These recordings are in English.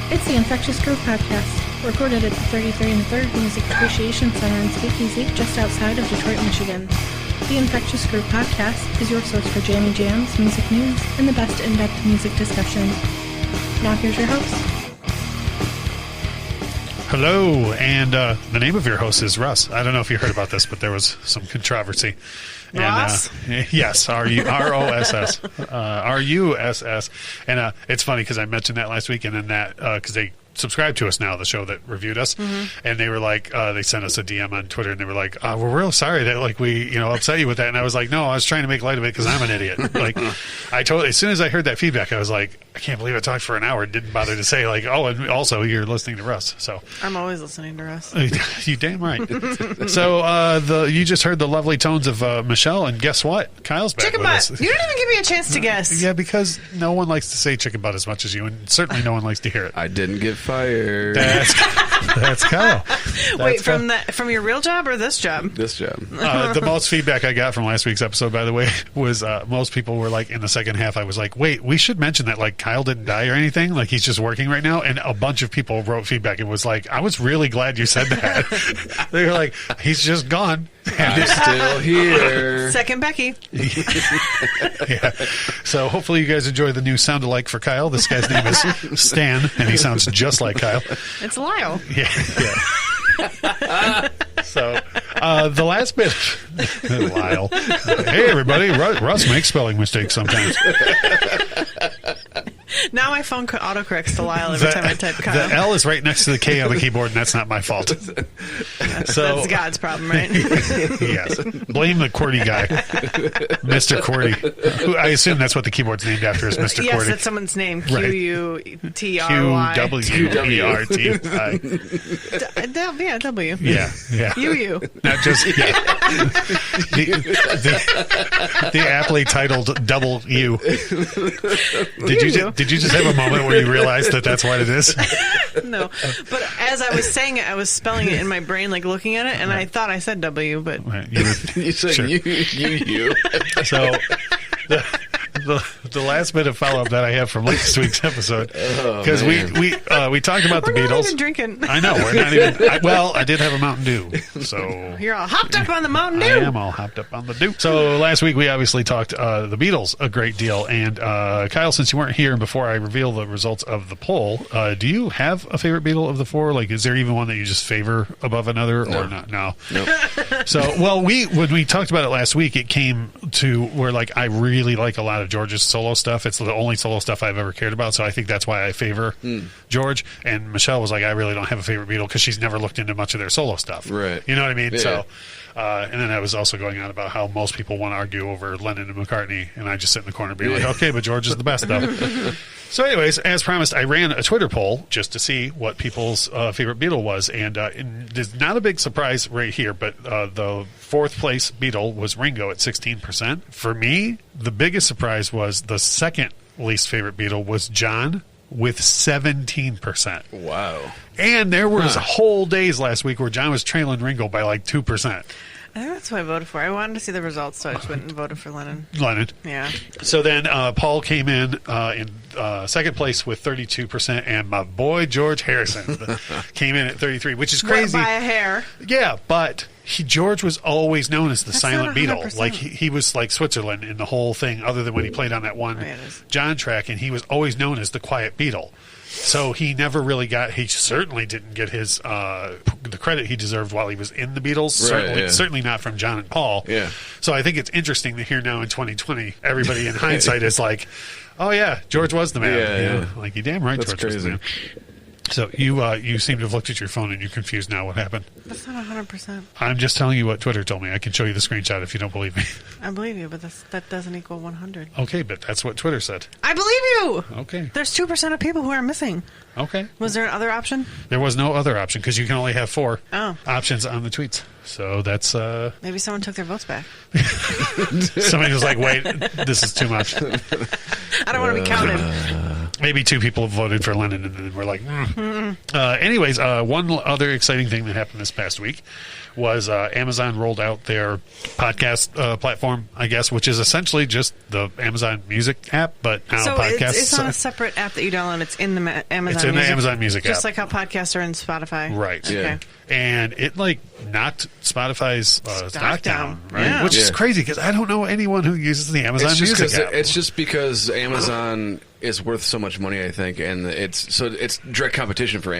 It's the Infectious Groove Podcast, recorded at the 33 and 3rd Music Appreciation Center in Speakeasy, just outside of Detroit, Michigan. The Infectious Groove Podcast is your source for jammy jams, music news, and the best in-depth music discussion. Now here's your host. Hello, and the name of your host is Russ. I don't know if you heard about this, but there was some controversy. Ross? Yes, R-U-S-S. R-U-S-S. And it's funny because I mentioned that last week, and then that, because they subscribe to us now, the show that reviewed us, and they were like, they sent us a DM on Twitter, and they were like, we're real sorry that like we upset you with that. And I was like, no, I was trying to make light of it because I'm an idiot. Like, I totally, as soon as I heard that feedback, I was like, I can't believe I talked for an hour and didn't bother to say like, oh, and also you're listening to Russ. So I'm always listening to Russ. You damn right. So you just heard the lovely tones of Michelle, and guess what? Kyle's back Chicken with butt. us. You didn't even give me a chance to guess. Yeah, because no one likes to say chicken butt as much as you, and certainly no one likes to hear it. I didn't get fired. That's Kyle. Wait, from your real job or this job? This job. The most feedback I got from last week's episode, by the way, was most people were like, in the second half, I was like, wait, we should mention that like Kyle didn't die or anything, like he's just working right now. And a bunch of people wrote feedback and was like, I was really glad you said that. They were like, he's just gone. I'm still here. Second Becky. Yeah. So hopefully you guys enjoy the new sound alike for Kyle. This guy's name is Stan, and he sounds just like Kyle. It's Lyle. Yeah. So the last bit, Lyle. Hey everybody, Russ makes spelling mistakes sometimes. Now my phone autocorrects to Lyle every time I type Kyle. The L is right next to the K on the keyboard, and that's not my fault. That's God's problem, right? Yes. Blame the QWERTY guy, Mr. QWERTY. Who I assume that's what the keyboard's named after, is Mr. QWERTY. Yes, that's someone's name. Right. Q-U-T-R-Y. Q-W-E-R-T-I. Yeah, W. Yeah. You. Not just, yeah. The aptly titled Double U. Did you just have a moment where you realized that that's what it is? No, but as I was saying it, I was spelling it in my brain, like looking at it, and I thought I said W, but Right, You said Sure. you. So the last bit of follow up that I have from last week's episode, because we talked about the we're not Beatles. even drinking. I know we're not even. I did have a Mountain Dew, so You're all hopped up on the Mountain Dew. I am all hopped up on the Dew. So last week we obviously talked the Beatles a great deal, and Kyle, since you weren't here, and before I reveal the results of the poll, do you have a favorite Beatle of the four? Like, is there even one that you just favor above another, or not? No. Nope. So, well, when we talked about it last week, it came to where like I really like a lot of George's solo stuff. It's the only solo stuff I've ever cared about, so I think that's why I favor George. And Michelle was like, I really don't have a favorite Beatle because she's never looked into much of their solo stuff. Right. You know what I mean? Yeah. So, and then I was also going on about how most people want to argue over Lennon and McCartney, and I just sit in the corner being like, okay, but George is the best, though. So anyways, as promised, I ran a Twitter poll just to see what people's favorite Beatle was, and there's not a big surprise right here, but the fourth place Beatle was Ringo at 16%. For me, the biggest surprise was the second least favorite Beatle was John with 17%. Wow. And there was whole days last week where John was trailing Ringo by like 2%. I think that's what I voted for. I wanted to see the results, so I just went and voted for Lennon. Yeah. So then Paul came in second place with 32%, and my boy George Harrison came in at 33%, which is crazy. By a hair. Yeah, but George was always known as the That's silent not Beatle. 100%. Like he was like Switzerland in the whole thing, other than when he played on that one John track, and he was always known as the quiet Beatle. So he never really he certainly didn't get his the credit he deserved while he was in the Beatles. Right, certainly not from John and Paul. Yeah. So I think it's interesting to hear now in 2020, everybody in hindsight is like, oh yeah, George was the man. Yeah. Like, you damn right, That's George was the man. So you seem to have looked at your phone and you're confused now. What happened? That's not 100%. I'm just telling you what Twitter told me. I can show you the screenshot if you don't believe me. I believe you, but that doesn't equal 100. Okay, but that's what Twitter said. I believe you! Okay. There's 2% of people who are missing. Okay. Was there another option? There was no other option because you can only have 4 Oh. options on the tweets. So that's... Maybe someone took their votes back. Somebody was like, wait, this is too much. I don't want to be counted. Maybe 2 people have voted for Lennon, and then we're like, anyways, one other exciting thing that happened this past week was Amazon rolled out their podcast platform, I guess, which is essentially just the Amazon Music app, but now So podcasts. it's not a separate app that you download. It's in the Amazon It's in the Music. Amazon Music app. Just like how podcasts are in Spotify. Right. Yeah. Okay. And it knocked Spotify's stock down, right? Yeah. Which is Yeah. crazy because I don't know anyone who uses the Amazon Music app. It's just because Amazon is worth so much money, I think, and it's direct competition for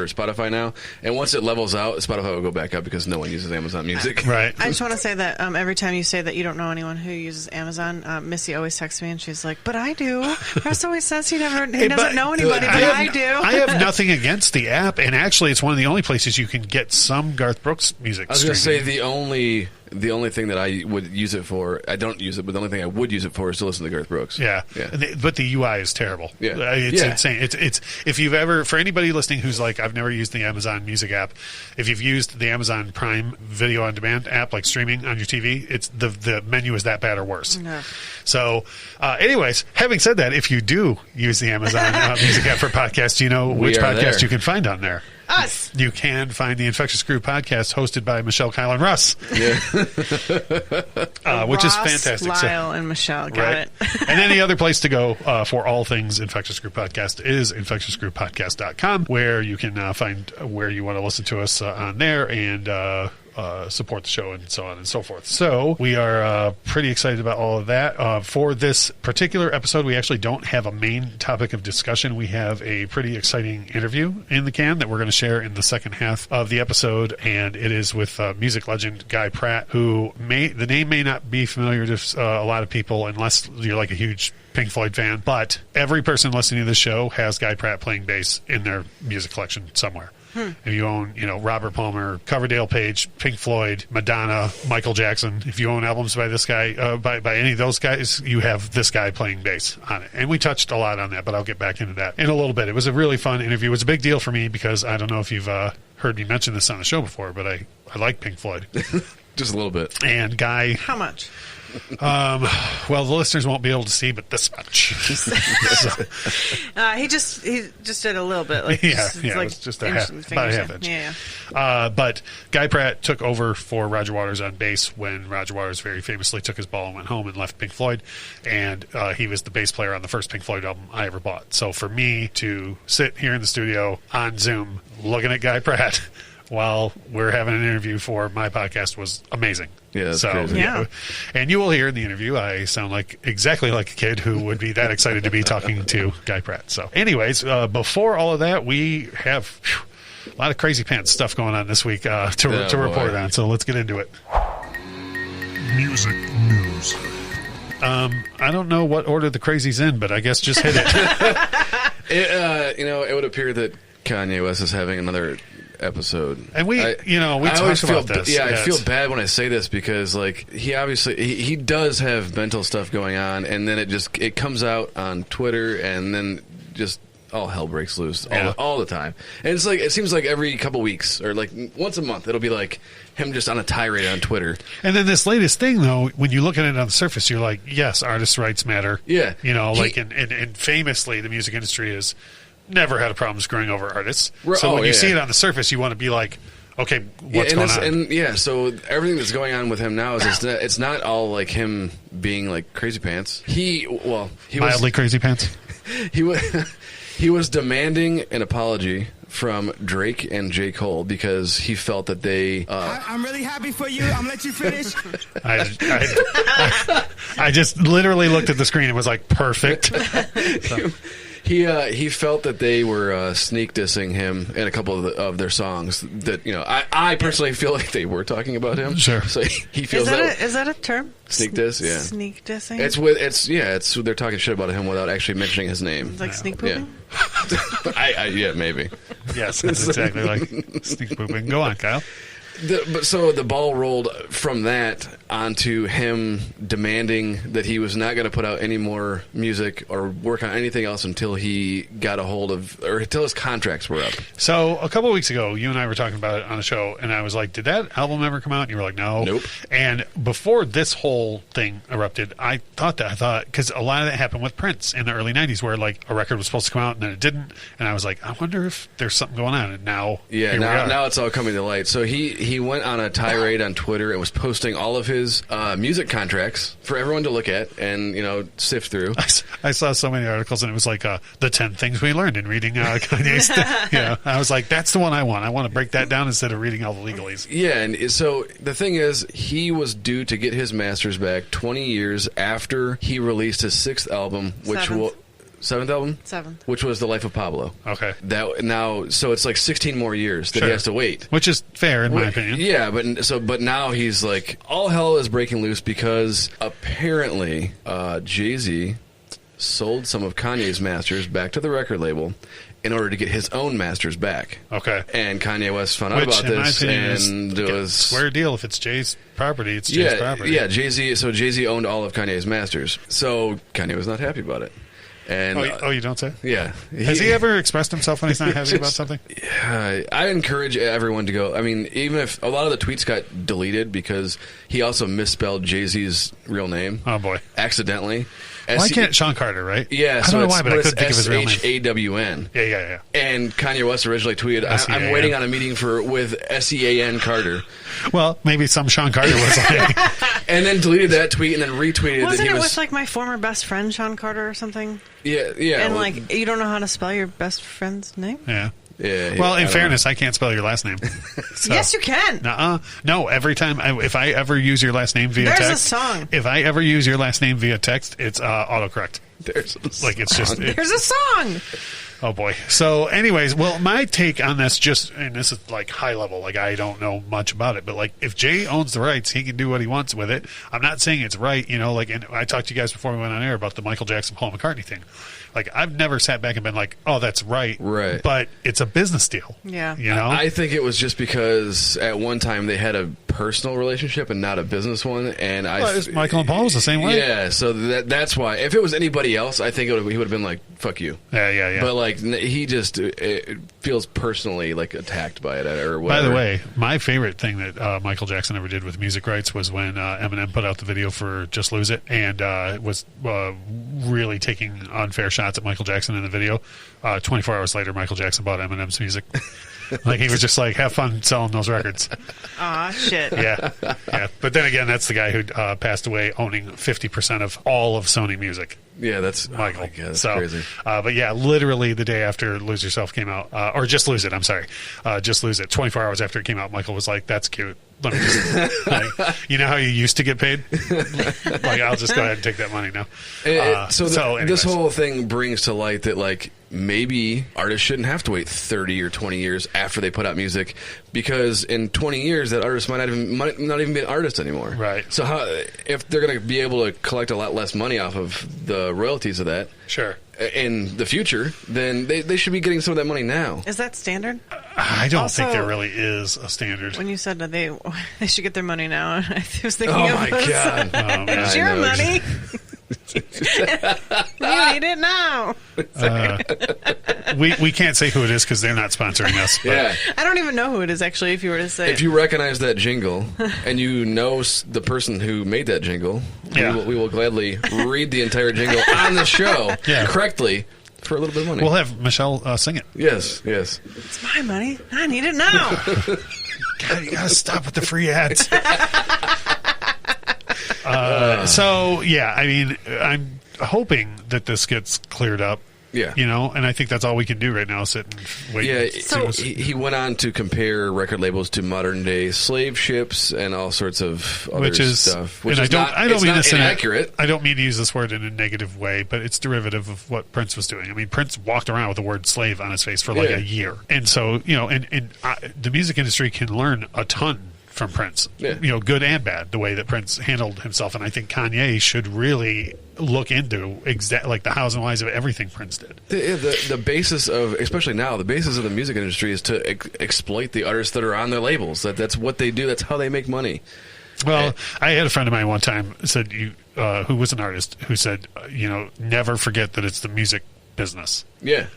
Spotify now. And once it levels out, Spotify will go back up because no one uses Amazon Music. Right. I just want to say that every time you say that you don't know anyone who uses Amazon, Missy always texts me and she's like, "But I do." Russ always says he doesn't know anybody, but I do. I have nothing against the app, and actually, it's one of the only places you can get some Garth Brooks music. I was going to say streaming. the only thing that I would use it for, I don't use it, but the only thing I would use it for is to listen to Garth Brooks. Yeah. Yeah. But the UI is terrible. Yeah. It's Yeah. insane. It's if you've ever, for anybody listening who's like, I've never used the Amazon Music app, if you've used the Amazon Prime video on demand app, like streaming on your TV, it's the menu is that bad or worse. No. So, anyways, having said that, if you do use the Amazon Music app for podcasts, you know which are podcast there. you can find on there. Us. You can find the Infectious Groove podcast hosted by Michelle, Kyle, and Russ, Yeah. which is Ross, fantastic. So- Lyle, and Michelle. Got it. And then the other place to go for all things Infectious Group Podcast is infectiousgroupodcast.com, where you can find where you want to listen to us on there and support the show and so on and so forth. So we are pretty excited about all of that. For this particular episode, we actually don't have a main topic of discussion. We have a pretty exciting interview in the can that we're going to share in the second half of the episode, and it is with music legend Guy Pratt, who the name may not be familiar to a lot of people unless you're like a huge Pink Floyd fan, but every person listening to this show has Guy Pratt playing bass in their music collection somewhere. If you own, Robert Palmer, Coverdale Page, Pink Floyd, Madonna, Michael Jackson, if you own albums by this guy, by any of those guys, you have this guy playing bass on it. And we touched a lot on that, but I'll get back into that in a little bit. It was a really fun interview. It was a big deal for me because I don't know if you've heard me mention this on the show before, but I like Pink Floyd. Just a little bit. And Guy... How much? Well, the listeners won't be able to see, but this much. He just did a little bit. Like, Yeah, it's it like was just inch- about a half inch. Yeah. But Guy Pratt took over for Roger Waters on bass when Roger Waters very famously took his ball and went home and left Pink Floyd. And he was the bass player on the first Pink Floyd album I ever bought. So for me to sit here in the studio on Zoom looking at Guy Pratt while we're having an interview for my podcast was amazing. Yeah, that's crazy. Yeah. And you will hear in the interview, I sound exactly like a kid who would be that excited to be talking to Guy Pratt. So anyways, before all of that, we have a lot of crazy pants stuff going on this week to report on. So let's get into it. Music news. I don't know what order the crazy's in, but I guess just hit it. It would appear that Kanye West is having another episode, And we I talked always feel about this. Yeah, I feel bad when I say this because he obviously he does have mental stuff going on, and then it comes out on Twitter, and then just all hell breaks loose all the time. And it's like it seems like every couple weeks or like once a month it'll be like him just on a tirade on Twitter. And then this latest thing, though, when you look at it on the surface, you're like, yes, artists' rights matter. Yeah. And famously, the music industry has never had a problem screwing over artists. Right. So when you Yeah. see it on the surface, you want to be like, okay, what's going on? So everything that's going on with him now is it's not all like him being like crazy pants. He Mildly crazy pants. he was demanding an apology from Drake and J. Cole because he felt that they I'm really happy for you. I'm gonna let you finish. I just literally looked at the screen and was like, perfect. He felt that they were sneak dissing him in a couple of their songs. That I personally feel like they were talking about him. Sure. So he feels Is that a term? Sneak diss, yeah. Sneak dissing. it's they're talking shit about him without actually mentioning his name. Like sneak pooping. Yeah. Yeah, maybe. Yes, that's exactly like sneak pooping. Go on, Kyle. So the ball rolled from that onto him demanding that he was not going to put out any more music or work on anything else until he got a hold of, or until his contracts were up. So a couple of weeks ago, you and I were talking about it on the show, and I was like, did that album ever come out? And you were like, no. Nope. And before this whole thing erupted, I thought, because a lot of that happened with Prince in the early 90s, where like a record was supposed to come out and then it didn't. And I was like, I wonder if there's something going on. And now, now it's all coming to light. So he went on a tirade on Twitter and was posting all of his music contracts for everyone to look at and, sift through. I saw so many articles, and it was like the 10 things we learned in reading Kanye's stuff. I was like, that's the one I want. I want to break that down instead of reading all the legalese. Yeah, and so the thing is, he was due to get his masters back 20 years after he released his 6th album, which will... 7th album? 7th. Which was The Life of Pablo. Okay. So it's like 16 more years that he has to wait. Which is fair, in my opinion. Yeah, but now he's like, all hell is breaking loose because apparently Jay-Z sold some of Kanye's masters back to the record label in order to get his own masters back. Okay. And Kanye West found out about this, and it was... square deal. If it's Jay's property, it's Jay's property. Yeah, Jay-Z owned all of Kanye's masters. So Kanye was not happy about it. And, you don't say? Yeah. Has he ever expressed himself when he's not happy about something? I encourage everyone to go. I mean, even if a lot of the tweets got deleted because he also misspelled Jay-Z's real name. Oh, boy. Accidentally. Why can't Sean Carter, right? Yeah. I don't know why, but I couldn't think of his real name. S-H-A-W-N. Yeah. And Kanye West originally tweeted, I'm waiting on a meeting with S-E-A-N Carter. Well, maybe some Sean Carter was like... And then deleted that tweet and then retweeted Wasn't that he it was... with like my former best friend, Sean Carter, or something? Yeah. And like, you don't know how to spell your best friend's name? Yeah. Yeah, well, in fairness, I can't spell your last name. So. Yes, you can. No, every time if I ever use your last name via text, there's a song. If I ever use your last name via text, it's autocorrect. There's a song. Like it's just there's a song. Oh boy. So, anyways, well, my take on this and this is like high level. Like I don't know much about it, but like if Jay owns the rights, he can do what he wants with it. I'm not saying it's right, Like, and I talked to you guys before we went on air about the Michael Jackson, Paul McCartney thing. Like I've never sat back and been like, "Oh, that's right." Right. But it's a business deal. Yeah. I think it was just because at one time they had a personal relationship and not a business one, and Michael and Paul was the same way. Yeah. So that's why. If it was anybody else, I think he would have been like, "Fuck you." Yeah. But like he just feels personally like attacked by it or whatever. By the way, my favorite thing that Michael Jackson ever did with music rights was when Eminem put out the video for "Just Lose It" and was really taking unfair shots at Michael Jackson in the video. 24 hours later, Michael Jackson bought Eminem's music. Like he was just like, have fun selling those records. Aw, shit. Yeah. But then again, that's the guy who passed away owning 50% of all of Sony Music. Yeah, that's Michael. Oh my God, that's crazy. But yeah, literally the day after Lose Yourself came out, or Just Lose It, I'm sorry. Just Lose It. 24 hours after it came out, Michael was like, that's cute. Let me just, you know how you used to get paid? Like, I'll just go ahead and take that money now. This whole thing brings to light that, like, maybe artists shouldn't have to wait 30 or 20 years after they put out music, because in 20 years that artist might not even be an artist anymore. Right. So if they're going to be able to collect a lot less money off of the royalties of that, sure, in the future, then they should be getting some of that money now. Is that standard? I don't think there really is a standard. When you said that they should get their money now, I was thinking oh my God. It's your money. You need it now. We can't say who it is because they're not sponsoring us. But. Yeah. I don't even know who it is, actually, if you were to say. If you recognize that jingle and you know the person who made that jingle, we will gladly read the entire jingle on the show correctly for a little bit of money. We'll have Michelle sing it. Yes. It's my money. I need it now. God, you gotta stop with the free ads. So, yeah, I mean, I'm hoping that this gets cleared up. Yeah. And I think that's all we can do right now, sit and wait. Yeah, so he went on to compare record labels to modern-day slave ships and all sorts of other stuff. Which is I don't mean this inaccurate. I don't mean to use this word in a negative way, but it's derivative of what Prince was doing. I mean, Prince walked around with the word slave on his face for like a year. And so, and the music industry can learn a ton from Prince. Yeah. Good and bad, the way that Prince handled himself. And I think Kanye should really look into like the hows and whys of everything Prince did. The basis of, especially now, the basis of the music industry is to exploit the artists that are on their labels. That's what they do. That's how they make money. Well, I had a friend of mine one time said, who was an artist, who said, never forget that it's the music business. Yeah.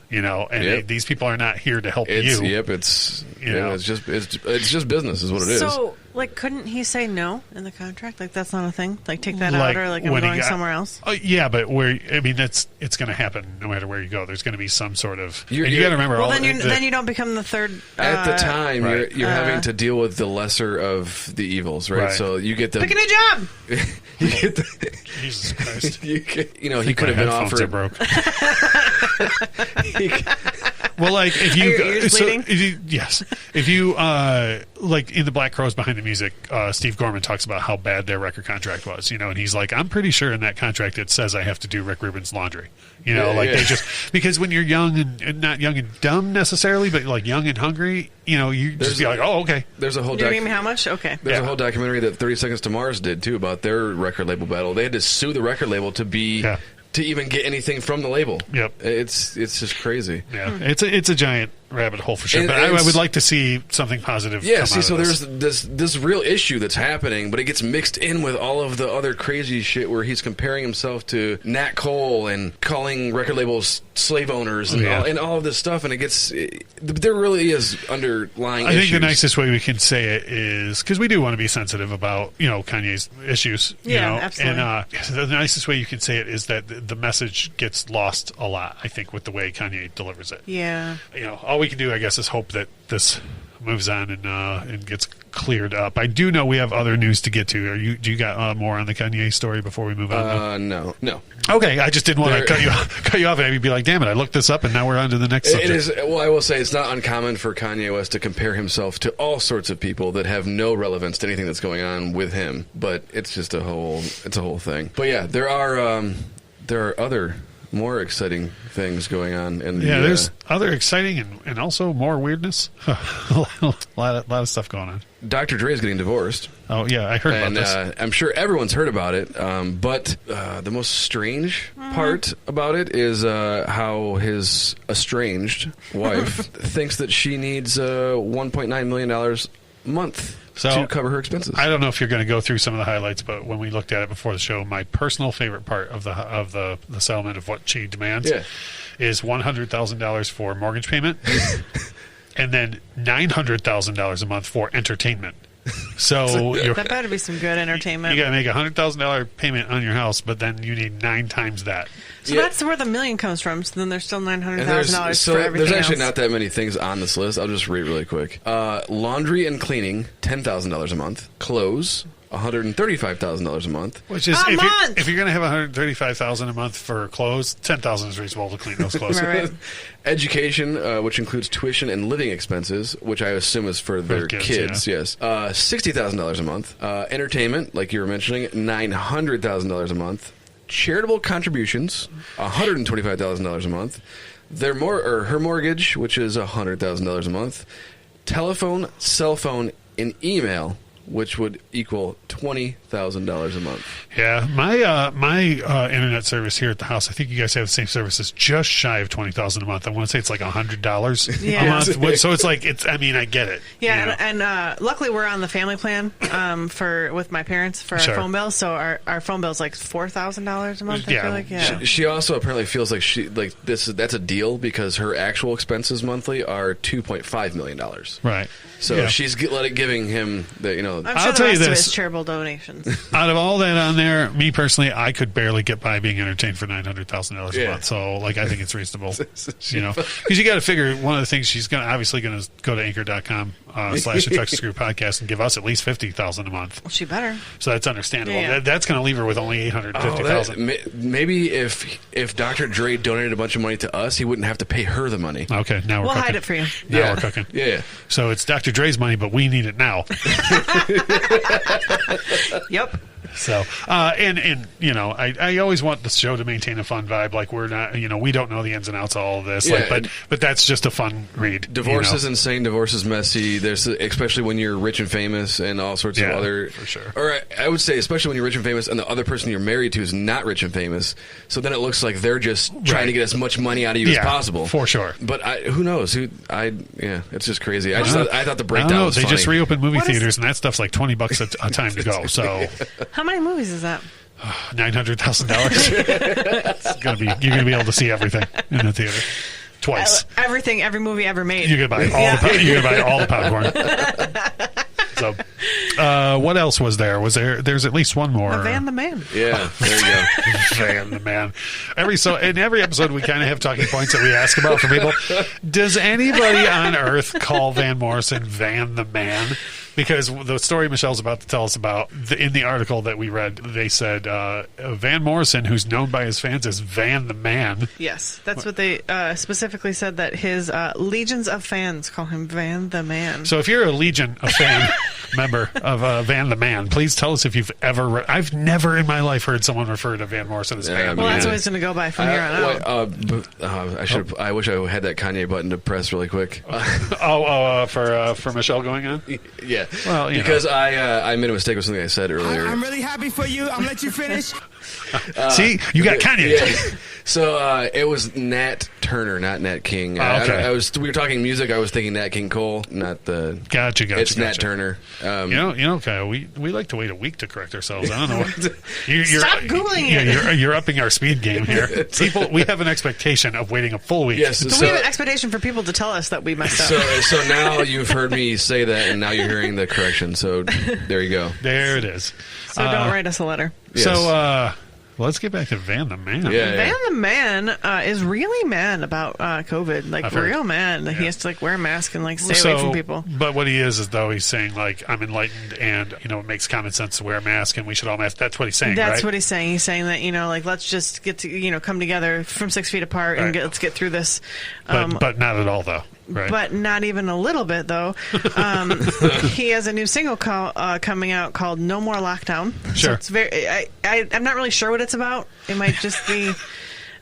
These people are not here to help you. Yep, it's just business is what it is. So, couldn't he say no in the contract? That's not a thing? Take that out, or I'm going somewhere else? Yeah, but it's going to happen no matter where you go. There's going to be some sort of... You got to remember... Well, then you don't become the third... At the time, you're having to deal with the lesser of the evils, right? So you get the... Pick a new job! You get the... Jesus Christ. he could have been offered... Are broke. Well, if you in the Black Crowes Behind the Music, Steve Gorman talks about how bad their record contract was, and he's like, I'm pretty sure in that contract it says I have to do Rick Rubin's laundry, they just, because when you're young and not young and dumb necessarily, but young and hungry, you just be like, oh, okay. There's a whole how much? Okay. There's a whole documentary that 30 Seconds to Mars did too about their record label battle. They had to sue the record label to be. Yeah. To even get anything from the label. Yep. It's just crazy. Yeah. It's a giant rabbit hole for sure. But I would like to see something positive come out of there's this real issue that's happening, but it gets mixed in with all of the other crazy shit where he's comparing himself to Nat Cole and calling record labels slave owners and all of this stuff, and there really is underlying issues. I think the nicest way we can say it is, because we do want to be sensitive about, Kanye's issues. Absolutely. And the nicest way you can say it is that the message gets lost a lot, I think, with the way Kanye delivers it. Yeah. All we can do, I guess, is hope that this moves on and gets cleared up. I do know we have other news to get to. Do you got more on the Kanye story before we move on? No. Okay, I just didn't want to cut you off and be like, damn it, I looked this up and now we're on to the next subject. It is. Well, I will say it's not uncommon for Kanye West to compare himself to all sorts of people that have no relevance to anything that's going on with him. But it's just a whole thing. But yeah, there are other more exciting things going on. There's other exciting and also more weirdness. a lot of stuff going on. Dr. Dre is getting divorced. Oh, yeah, I heard about this. I'm sure everyone's heard about it, but the most strange part about it is how his estranged wife thinks that she needs $1.9 million a month to cover her expenses. I don't know if you're going to go through some of the highlights, but when we looked at it before the show, my personal favorite part of the settlement of what she demands is $100,000 for mortgage payment and then $900,000 a month for entertainment. So that better be some good entertainment. You got to make $100,000 payment on your house, but then you need 9 times that. So that's where the million comes from. So then there's still $900,000 for everything. There's actually not that many things on this list. I'll just read really quick. Laundry and cleaning, $10,000 a month. Clothes, $135,000 a month. Which is if you're going to have $135,000 a month for clothes, $10,000 is reasonable to clean those clothes. Right. Education, which includes tuition and living expenses, which I assume is for their kids. Yes, $60,000 a month. Entertainment, like you were mentioning, $900,000 a month. Charitable contributions, $125,000 a month. Her mortgage, which is $100,000 a month. Telephone, cell phone, and email, which would equal $20,000 a month. Yeah, my internet service here at the house, I think you guys have the same service, is just shy of $20,000 a month. I want to say it's like $100 a month. So it's like I get it. Yeah, and luckily we're on the family plan with my parents for our phone bill. So our phone bill is like $4,000 a month. I feel like. She also apparently feels like that's a deal because her actual expenses monthly are $2.5 million. Right. So she's giving him the I'm sure the rest of it is charitable donations. Out of all that on there, me personally, I could barely get by being entertained for $900,000 a month. So, I think it's reasonable. Because you got to figure one of the things she's obviously going to go to anchor.com/Infectious Group Podcast and give us at least $50,000 a month. Well, she better. So that's understandable. Yeah. That's going to leave her with only $850,000. Maybe if Dr. Dre donated a bunch of money to us, he wouldn't have to pay her the money. Okay, now we're cooking. We'll hide it for you. Now we're cooking. Yeah. So it's Dr. Dre's money, but we need it now. Yep. So, and you know, I always want the show to maintain a fun vibe. Like we're not, you know, we don't know the ins and outs of all of this. Yeah, like, but that's just a fun read. Divorce is insane. Divorce is messy. There's especially when you're rich and famous and all sorts of other. For sure. Or I would say especially when you're rich and famous and the other person you're married to is not rich and famous. So then it looks like they're just trying to get as much money out of you as possible. For sure. But who knows? It's just It's I thought the breakdown I don't know. was They funny. just reopened movie theaters, and that stuff's like $20 a time to go. So, How many movies is that? $900,000. You're gonna be able to see everything in the theater twice. Everything, every movie ever made. You're gonna buy all the popcorn. So, what else was there? There's at least one more. Van the Man. Yeah, there you go. Van the Man. In every episode, we kind of have talking points that we ask about for people. Does anybody on Earth call Van Morrison Van the Man? Because the story Michelle's about to tell us about, in the article that we read, they said Van Morrison, who's known by his fans as Van the Man. Yes, that's what they specifically said, that his legions of fans call him Van the Man. So if you're a legion of fan member of Van the Man, please tell us if you've ever... I've never in my life heard someone refer to Van Morrison as Van. Well, that's what it's going to go by from here on out. I wish I had that Kanye button to press really quick. For Michelle going on? Yeah. Well, because I made a mistake with something I said earlier. I'm really happy for you. I'm gonna let you finish. See, you got Kanye. Yeah. So it was Nat Turner, not Nat King. Okay. We were talking music. I was thinking Nat King Cole, not the. Gotcha. It's Nat Turner. You know, Kyle. We like to wait a week to correct ourselves. I don't know. You're Stop Googling it. You're upping our speed game here. People, we have an expectation of waiting a full week. Yes. So we have an expectation for people to tell us that we messed up. So now you've heard me say that, and now you're hearing the correction. So there you go. There it is. So don't write us a letter. Yes. So let's get back to Van the Man. Van the Man is really mad about COVID, like real mad. He has to wear a mask and stay away from people. But what he is though he's saying I'm enlightened and it makes common sense to wear a mask and we should all mask. That's what he's saying. That's what he's saying. He's saying that let's just get to come together from 6 feet apart and let's get through this. But not at all though. Right. But not even a little bit, though. He has a new single coming out called "No More Lockdown." Sure. So it's I'm not really sure what it's about. It might just be,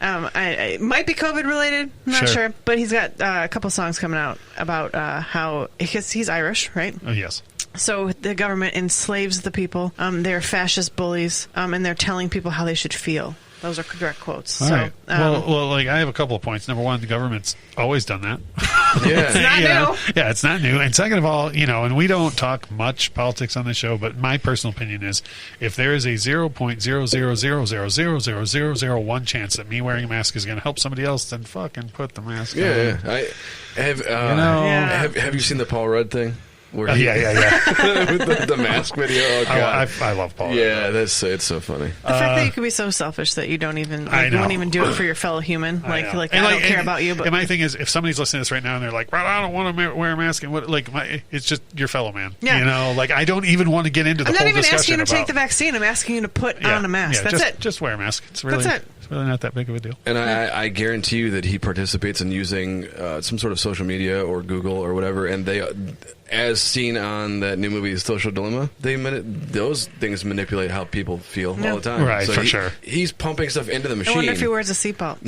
it might be COVID related. I'm not sure. But he's got a couple songs coming out about how he's Irish, right? Oh, yes. So the government enslaves the people. They're fascist bullies, and they're telling people how they should feel. Those are direct quotes. All right. Well, I have a couple of points. Number one, the government's always done that. Yeah. It's not new. Yeah, it's not new. And second of all, and we don't talk much politics on the show, but my personal opinion is if there is a 0.000000001 chance that me wearing a mask is going to help somebody else, then fucking put the mask on. Yeah. Have you seen the Paul Rudd thing? Yeah. With the mask video. Oh, God. I love Paul. Yeah, it's so funny. The fact that you can be so selfish that you don't even you won't even do it for your fellow human. I don't care about you. But and my thing is, if somebody's listening to this right now and they're like, "Well, I don't want to wear a mask," and it's just your fellow man. Yeah. I don't even want to get into the whole discussion. I'm not even asking you to take the vaccine. I'm asking you to put on a mask. That's it. Just wear a mask. That's it. It's really not that big of a deal. And I guarantee you that he participates in using some sort of social media or Google or whatever, and they, as seen on that new movie, Social Dilemma, those things manipulate how people feel all the time. Right, so sure. He's pumping stuff into the machine. I wonder if he wears a seatbelt.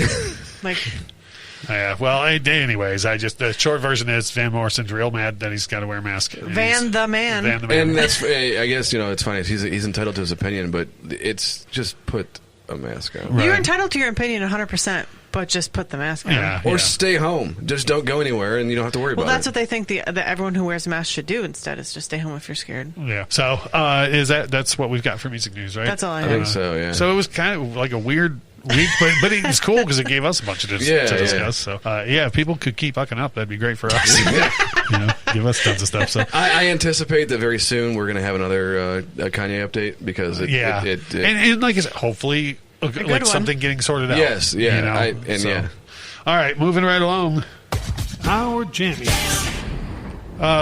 Yeah. Well, anyways, the short version is Van Morrison's real mad that he's got to wear a mask. Van the Man. And that's, I guess, it's funny. He's entitled to his opinion, but it's just put a mask on. Right. You're entitled to your opinion 100%, but just put the mask on. Or stay home. Just don't go anywhere, and you don't have to worry about it. Well, that's what they think that everyone who wears a mask should do instead, is just stay home if you're scared. Yeah. So that's what we've got for music news, right? That's all I think so, yeah. So it was kind of like a weird week, but it was cool because it gave us a bunch to discuss. Yeah. So, if people could keep fucking up, that'd be great for us. Give us tons of stuff. So I anticipate that very soon we're going to have another Kanye update because and like I said, hopefully something getting sorted out. Yes, yeah, All right, moving right along. Our jammies.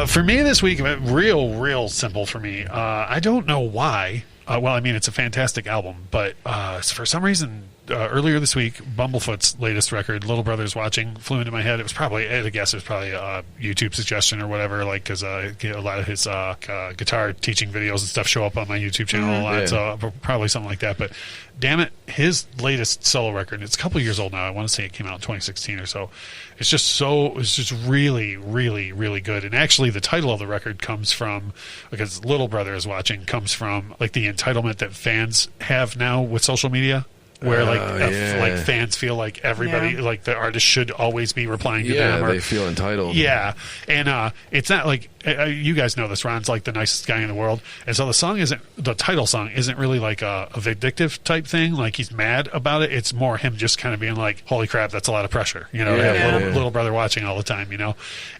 For me this week, real simple for me. I don't know why. It's a fantastic album, but for some reason, earlier this week, Bumblefoot's latest record, Little Brother's Watching, flew into my head. It was probably, I guess it was probably a YouTube suggestion or whatever, like, because a lot of his guitar teaching videos and stuff show up on my YouTube channel a lot, so probably something like that. But damn it, his latest solo record, it's a couple years old now. I want to say it came out in 2016 or so. It's just really, really, really good. And actually, the title of the record comes from, because Little Brother is Watching, comes from like the entitlement that fans have now with social media, where like fans feel like everybody, like the artist should always be replying to them. Or, they feel entitled. Yeah, and it's not like you guys know this. Ron's like the nicest guy in the world, and so the title song isn't really like a vindictive type thing. Like he's mad about it. It's more him just kind of being like, "Holy crap, that's a lot of pressure," to have little brother watching all the time,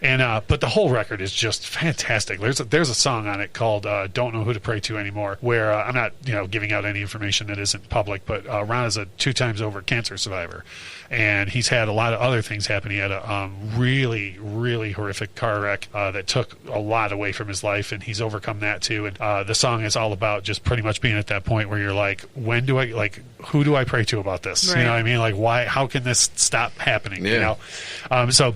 And but the whole record is just fantastic. There's a song on it called "Don't Know Who to Pray to Anymore," where I'm not giving out any information that isn't public, but Ron is a 2 times over cancer survivor, and he's had a lot of other things happen. He had a really, really horrific car wreck that took a lot away from his life, and he's overcome that too. And the song is all about just pretty much being at that point where you're like, who do I pray to about this? Right. You know what I mean? Like, why? How can this stop happening? So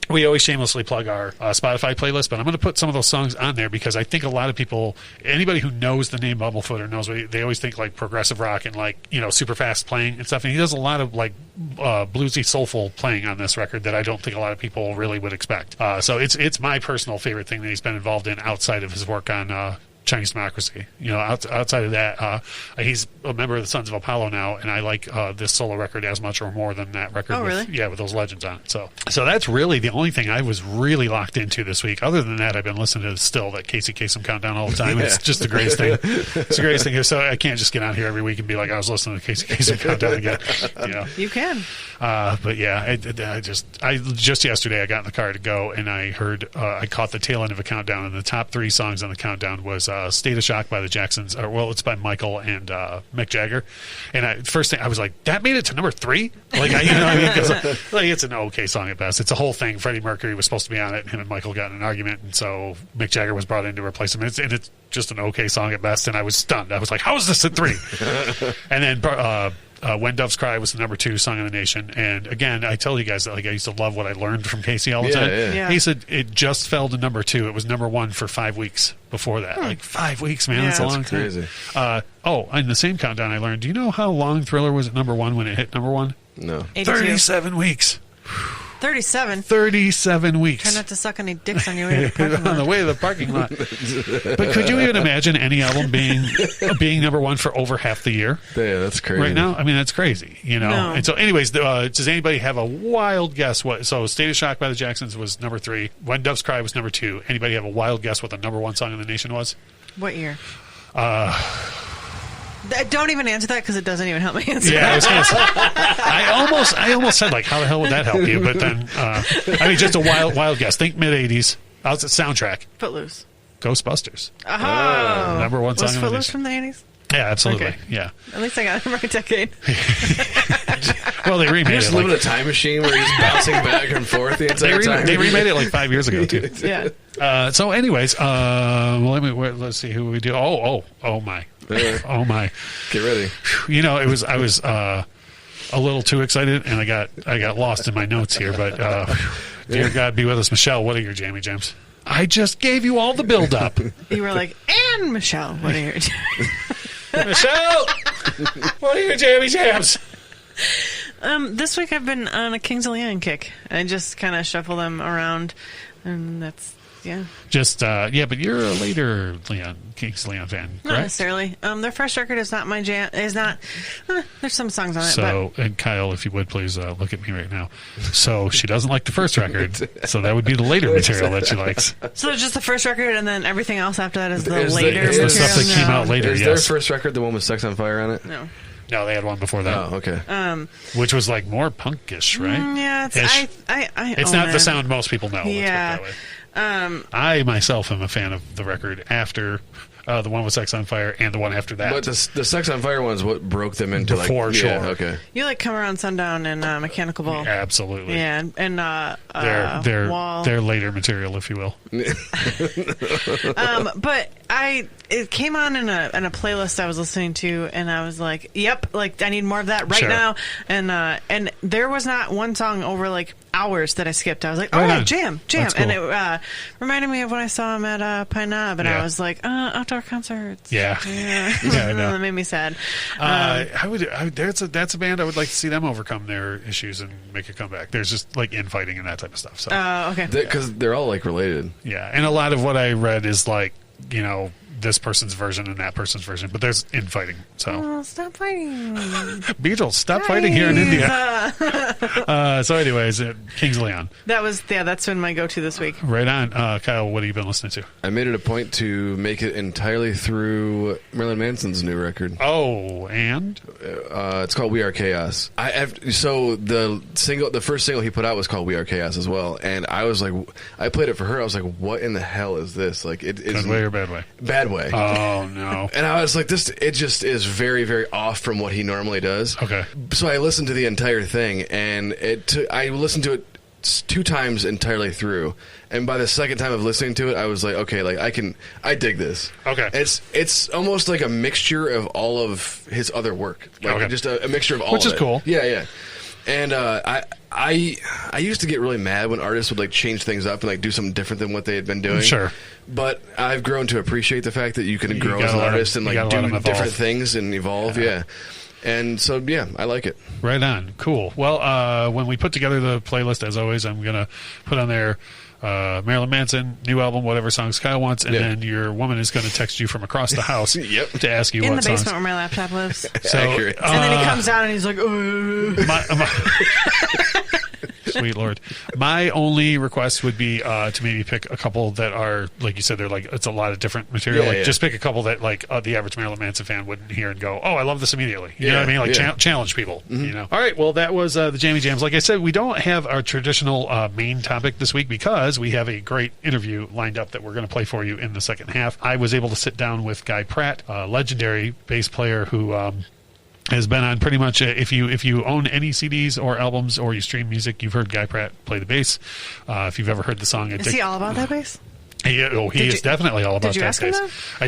we always shamelessly plug our Spotify playlist, but I'm going to put some of those songs on there because I think a lot of people, anybody who knows the name Bumblefoot or knows what they always think like progressive rock and like super fast playing and stuff. And he does a lot of like bluesy, soulful playing on this record that I don't think a lot of people really would expect. So it's my personal favorite thing that he's been involved in outside of his work on Chinese Democracy. Outside of that, he's a member of the Sons of Apollo now, and I like this solo record as much or more than that record. Oh, really? With those legends on it. So that's really the only thing I was really locked into this week. Other than that, I've been listening to still that Casey Kasem countdown all the time. It's just the greatest thing. It's the greatest thing. So I can't just get on here every week and be like, I was listening to Casey Kasem countdown again. You can. But yeah, I just yesterday I got in the car to go, and I heard I caught the tail end of a countdown, and the top 3 songs on the countdown was State of Shock by the Jacksons, it's by Michael and Mick Jagger. And first thing I was like, that made it to number 3? Like, it's an okay song at best. It's a whole thing. Freddie Mercury was supposed to be on it, and him and Michael got in an argument, and so Mick Jagger was brought in to replace him. And it's just an okay song at best, and I was stunned. I was like, how is this at 3? And then When Doves Cry was the number 2 song in the nation. And again, I tell you guys that I used to love what I learned from Casey all the time. Yeah. He said it just fell to number 2. It was number 1 for 5 weeks before that. Like 5 weeks, man. That's a long time. Crazy. In the same countdown I learned, do you know how long Thriller was at number 1 when it hit number 1? No. 82. 37 weeks. 37. 37 weeks. Try not to suck any dicks on your way to the parking lot. On the way to the parking lot. But could you even imagine any album being number 1 for over half the year? Yeah, that's crazy. Right now? I mean, that's crazy, No. And so anyways, does anybody have a wild guess so State of Shock by the Jacksons was number 3. When Doves Cry was number 2. Anybody have a wild guess what the number 1 song in the nation was? What year? Don't even answer that because it doesn't even help me answer. Yeah, I almost said like, how the hell would that help you? But then, just a wild guess. Think mid '80s. How's it soundtrack? Footloose. Ghostbusters. Oh, number 1 song was in the Footloose nation. from the 80s? Yeah, absolutely. Okay. Yeah. At least I got it the right decade. Well, they remade You it. just live in a time machine where you're just bouncing back and forth the entire time. They remade it like 5 years ago too. Yeah. So, anyways, let's see who we do. Oh my. Oh my. Get ready. I was a little too excited, and I got lost in my notes here. But dear God, be with us, Michelle. What are your jammy jams? I just gave you all the build up. You were like, and Michelle, what are your Michelle, what are your jammy jams? This week I've been on a Kings of Leon kick. I just kind of shuffle them around, and that's Just but you're a later Kings Leon fan, correct? not necessarily. Their first record is not my jam. Is not. There's some songs on it. So, and Kyle, if you would please look at me right now. So she doesn't like the first record. So that would be the later material that she likes. So it's just the first record, and then everything else after that is the Is the- later is material. the stuff that came out later. Is Yes. their first record the one with Sex on Fire on it? No. No, they had one before that. Oh, okay. Which was like more punkish, right? Yeah, it's Ish. It's own not the it. sound most people know. Yeah. Let's put it that way. I myself am a fan of the record after the one with Sex on Fire and the one after that. But the Sex on Fire one's what broke them into For like... sure. Yeah, okay. You like Come Around Sundown and Mechanical Ball. Absolutely. Yeah, and Their Wall. later material, if you will. But It came on in a playlist I was listening to, and I was like, "Yep, like I need more of that right Sure. now." And there was not one song over like hours that I skipped. I was like, "Oh, Right yeah, on. jam!" That's cool. And it reminded me of when I saw him at Pine Knob, and Yeah. I was like, "Outdoor concerts." Yeah. Yeah, Yeah, I know. That made me sad. That's a band I would like to see them overcome their issues and make a comeback. There's just like infighting and that type of stuff. So Okay. Because they're all like related. yeah, and a lot of what I read is like, you know, this person's version and that person's version, but there's infighting. So Oh, stop fighting. Beatles, stop fighting here in India. Guys. So anyways, Kings of Leon. That's been my go-to this week. Right on. Kyle, what have you been listening to? I made it a point to make it entirely through Marilyn Manson's new record. Oh, and? It's called We Are Chaos. The first single he put out was called We Are Chaos as well, and I was like, I played it for her. I was like, what in the hell is this? Like, it is Good way or bad way? Bad way. Oh, no. And I was like, it just is very, very off from what he normally does. Okay. So I listened to the entire thing, and I listened to it 2 times entirely through. And by the second time of listening to it, I was like, okay, like I dig this. Okay. It's almost like a mixture of all of his other work. Like Okay. just a mixture of all Which of is it. cool. Yeah, yeah. And I used to get really mad when artists would like change things up and like do something different than what they had been doing. Sure. But I've grown to appreciate the fact that you can grow gotta as an let 'em- artist and you like gotta let 'em do evolve. different things and evolve. Yeah. And so, yeah, I like it. Right on. Cool. Well, when we put together the playlist, as always, I'm going to put on there Marilyn Manson, new album, whatever songs Kyle wants, and then your woman is going to text you from across the house Yep. to ask you In what the songs. basement where my laptop lives. So, Accurate. And then he comes down and he's like, Sweet Lord. My only request would be to maybe pick a couple that are, like you said, they're like, it's a lot of different material. Yeah, like, yeah. just pick a couple that, like, the average Marilyn Manson fan wouldn't hear and go, oh, I love this immediately. You know what I mean? Like, yeah. challenge people, you know? All right, well, that was the Jammy Jams. Like I said, we don't have our traditional main topic this week because we have a great interview lined up that we're going to play for you in the second half. I was able to sit down with Guy Pratt, a legendary bass player who has been on pretty much if you own any CDs or albums or you stream music, you've heard Guy Pratt play the bass. If you've ever heard the song, is he all about that bass? He is definitely all about did you that ask him bass. that? I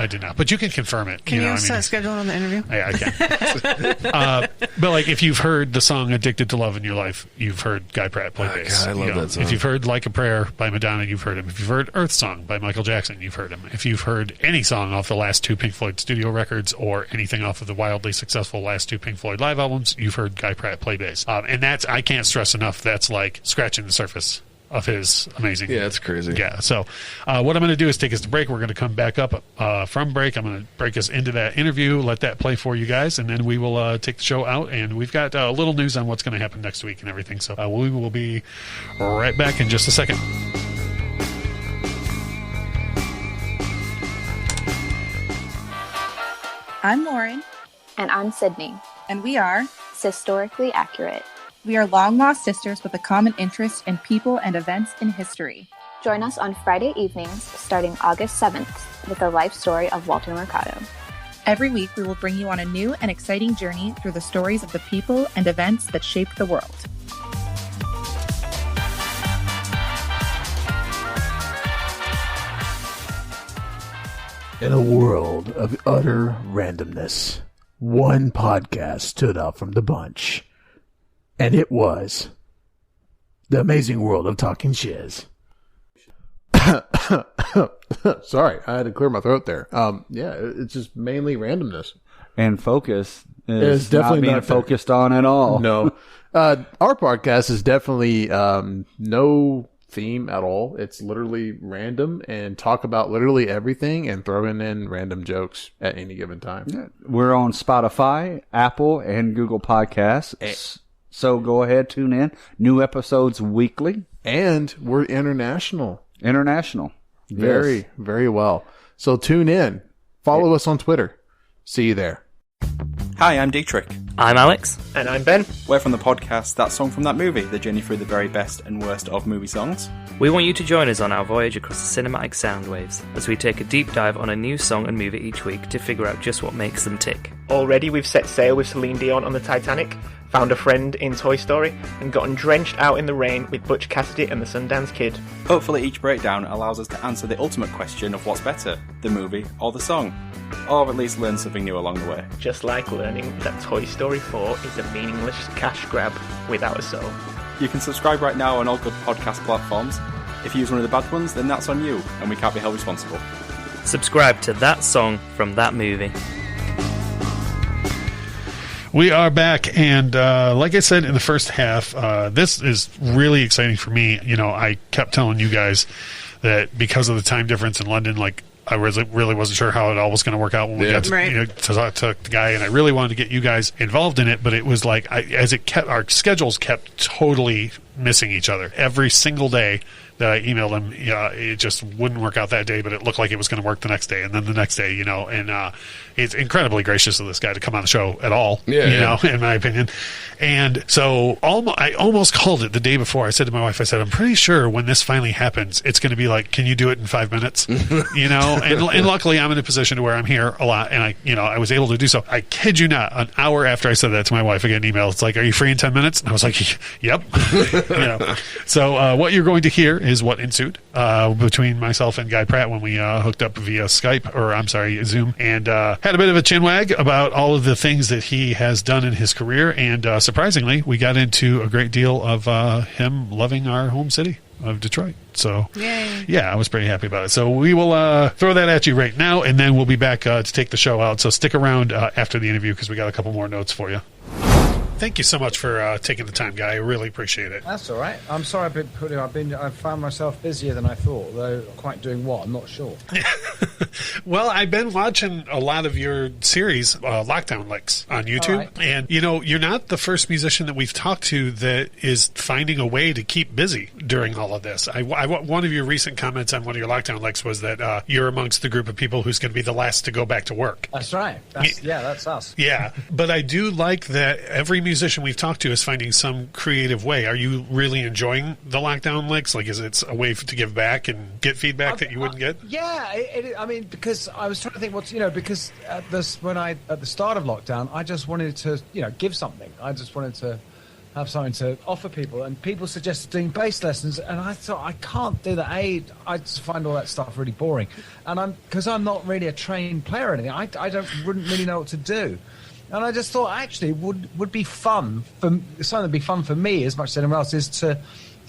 did not. But you can confirm it. Can you, it's- schedule on the interview? Yeah, I can. But like, if you've heard the song "Addicted to Love" in your life, you've heard Guy Pratt play bass. God, I love that song. If you've heard "Like a Prayer" by Madonna, you've heard him. If you've heard "Earth Song" by Michael Jackson, you've heard him. If you've heard any song off the last 2 Pink Floyd studio records or anything off of the wildly successful last 2 Pink Floyd live albums, you've heard Guy Pratt play bass. And that's, I can't stress enough, that's like scratching the surface of his amazing. Yeah, it's crazy. Yeah. So what I'm going to do is take us to break. We're going to come back up from break. I'm going to break us into that interview, let that play for you guys, and then we will take the show out. And we've got a little news on what's going to happen next week and everything. So we will be right back in just a second. I'm Lauren. And I'm Sydney. And we are Historically Accurate. We are long-lost sisters with a common interest in people and events in history. Join us on Friday evenings starting August 7th with the life story of Walter Mercado. Every week, we will bring you on a new and exciting journey through the stories of the people and events that shaped the world. In a world of utter randomness, one podcast stood out from the bunch. And it was The Amazing World of Talking Shiz. Sorry, I had to clear my throat there. Yeah, it's just mainly randomness. And focus It's definitely not not being focused on at all. No. Our podcast is definitely no theme at all. It's literally random and talk about literally everything and throwing in random jokes at any given time. We're on Spotify, Apple, and Google Podcasts. So go ahead, tune in. New episodes weekly. And we're international. International. Very, Yes. very well. So tune in. Follow us on Twitter. See you there. Hi, I'm Dietrich. I'm Alex. And I'm Ben. We're from the podcast That Song From That Movie, the journey through the very best and worst of movie songs. We want you to join us on our voyage across the cinematic sound waves as we take a deep dive on a new song and movie each week to figure out just what makes them tick. Already we've set sail with Celine Dion on the Titanic. found a friend in Toy Story, and gotten drenched out in the rain with Butch Cassidy and the Sundance Kid. Hopefully each breakdown allows us to answer the ultimate question of what's better, the movie or the song. Or at least learn something new along the way. Just like learning that Toy Story 4 is a meaningless cash grab without a soul. You can subscribe right now on all good podcast platforms. If you use one of the bad ones, then that's on you, and we can't be held responsible. Subscribe to That Song from That Movie. We are back, and like I said in the first half, this is really exciting for me. You know, I kept telling you guys that because of the time difference in London, like, I really wasn't sure how it all was going to work out when we got to, to talk to the guy, and I really wanted to get you guys involved in it, but it was like, our schedules kept totally missing each other. Every single day that I emailed him, it just wouldn't work out that day, but it looked like it was going to work the next day, and then the next day, and it's incredibly gracious of this guy to come on the show at all, in my opinion. And so I almost called it the day before. I said to my wife, I'm pretty sure when this finally happens, it's going to be like, can you do it in 5 minutes? And luckily I'm in a position to where I'm here a lot, and I was able to do so. I kid you not, an hour after I said that to my wife, I get an email. It's like, are you free in 10 minutes? And I was like, yep. So what you're going to hear is what ensued between myself and Guy Pratt when we hooked up via Skype, or I'm sorry, Zoom, and had a bit of a chinwag about all of the things that he has done in his career, and surprisingly, we got into a great deal of him loving our home city of Detroit. So, I was pretty happy about it. So we will throw that at you right now, and then we'll be back to take the show out. So stick around after the interview because we got a couple more notes for you. Thank you so much for taking the time, Guy. I really appreciate it. That's all right. I'm sorry I've found myself busier than I thought, though quite doing what, I'm not sure. Well, I've been watching a lot of your series, Lockdown Licks, on YouTube. Right. And, you're not the first musician that we've talked to that is finding a way to keep busy during all of this. One of your recent comments on one of your Lockdown Licks was that you're amongst the group of people who's going to be the last to go back to work. That's right. That's us. Yeah. But I do like that every musician we've talked to is finding some creative way. Are you really enjoying the Lockdown Licks? Like, is it a way to give back and get feedback that you wouldn't get? Yeah, because I was trying to think because at the start of lockdown, I just wanted to, give something. I just wanted to have something to offer people, and people suggested doing bass lessons, and I thought, I can't do that. I just find all that stuff really boring, and because I'm not really a trained player or anything, I wouldn't really know what to do. And I just thought, actually, would be fun something that'd be fun for me as much as anyone else is to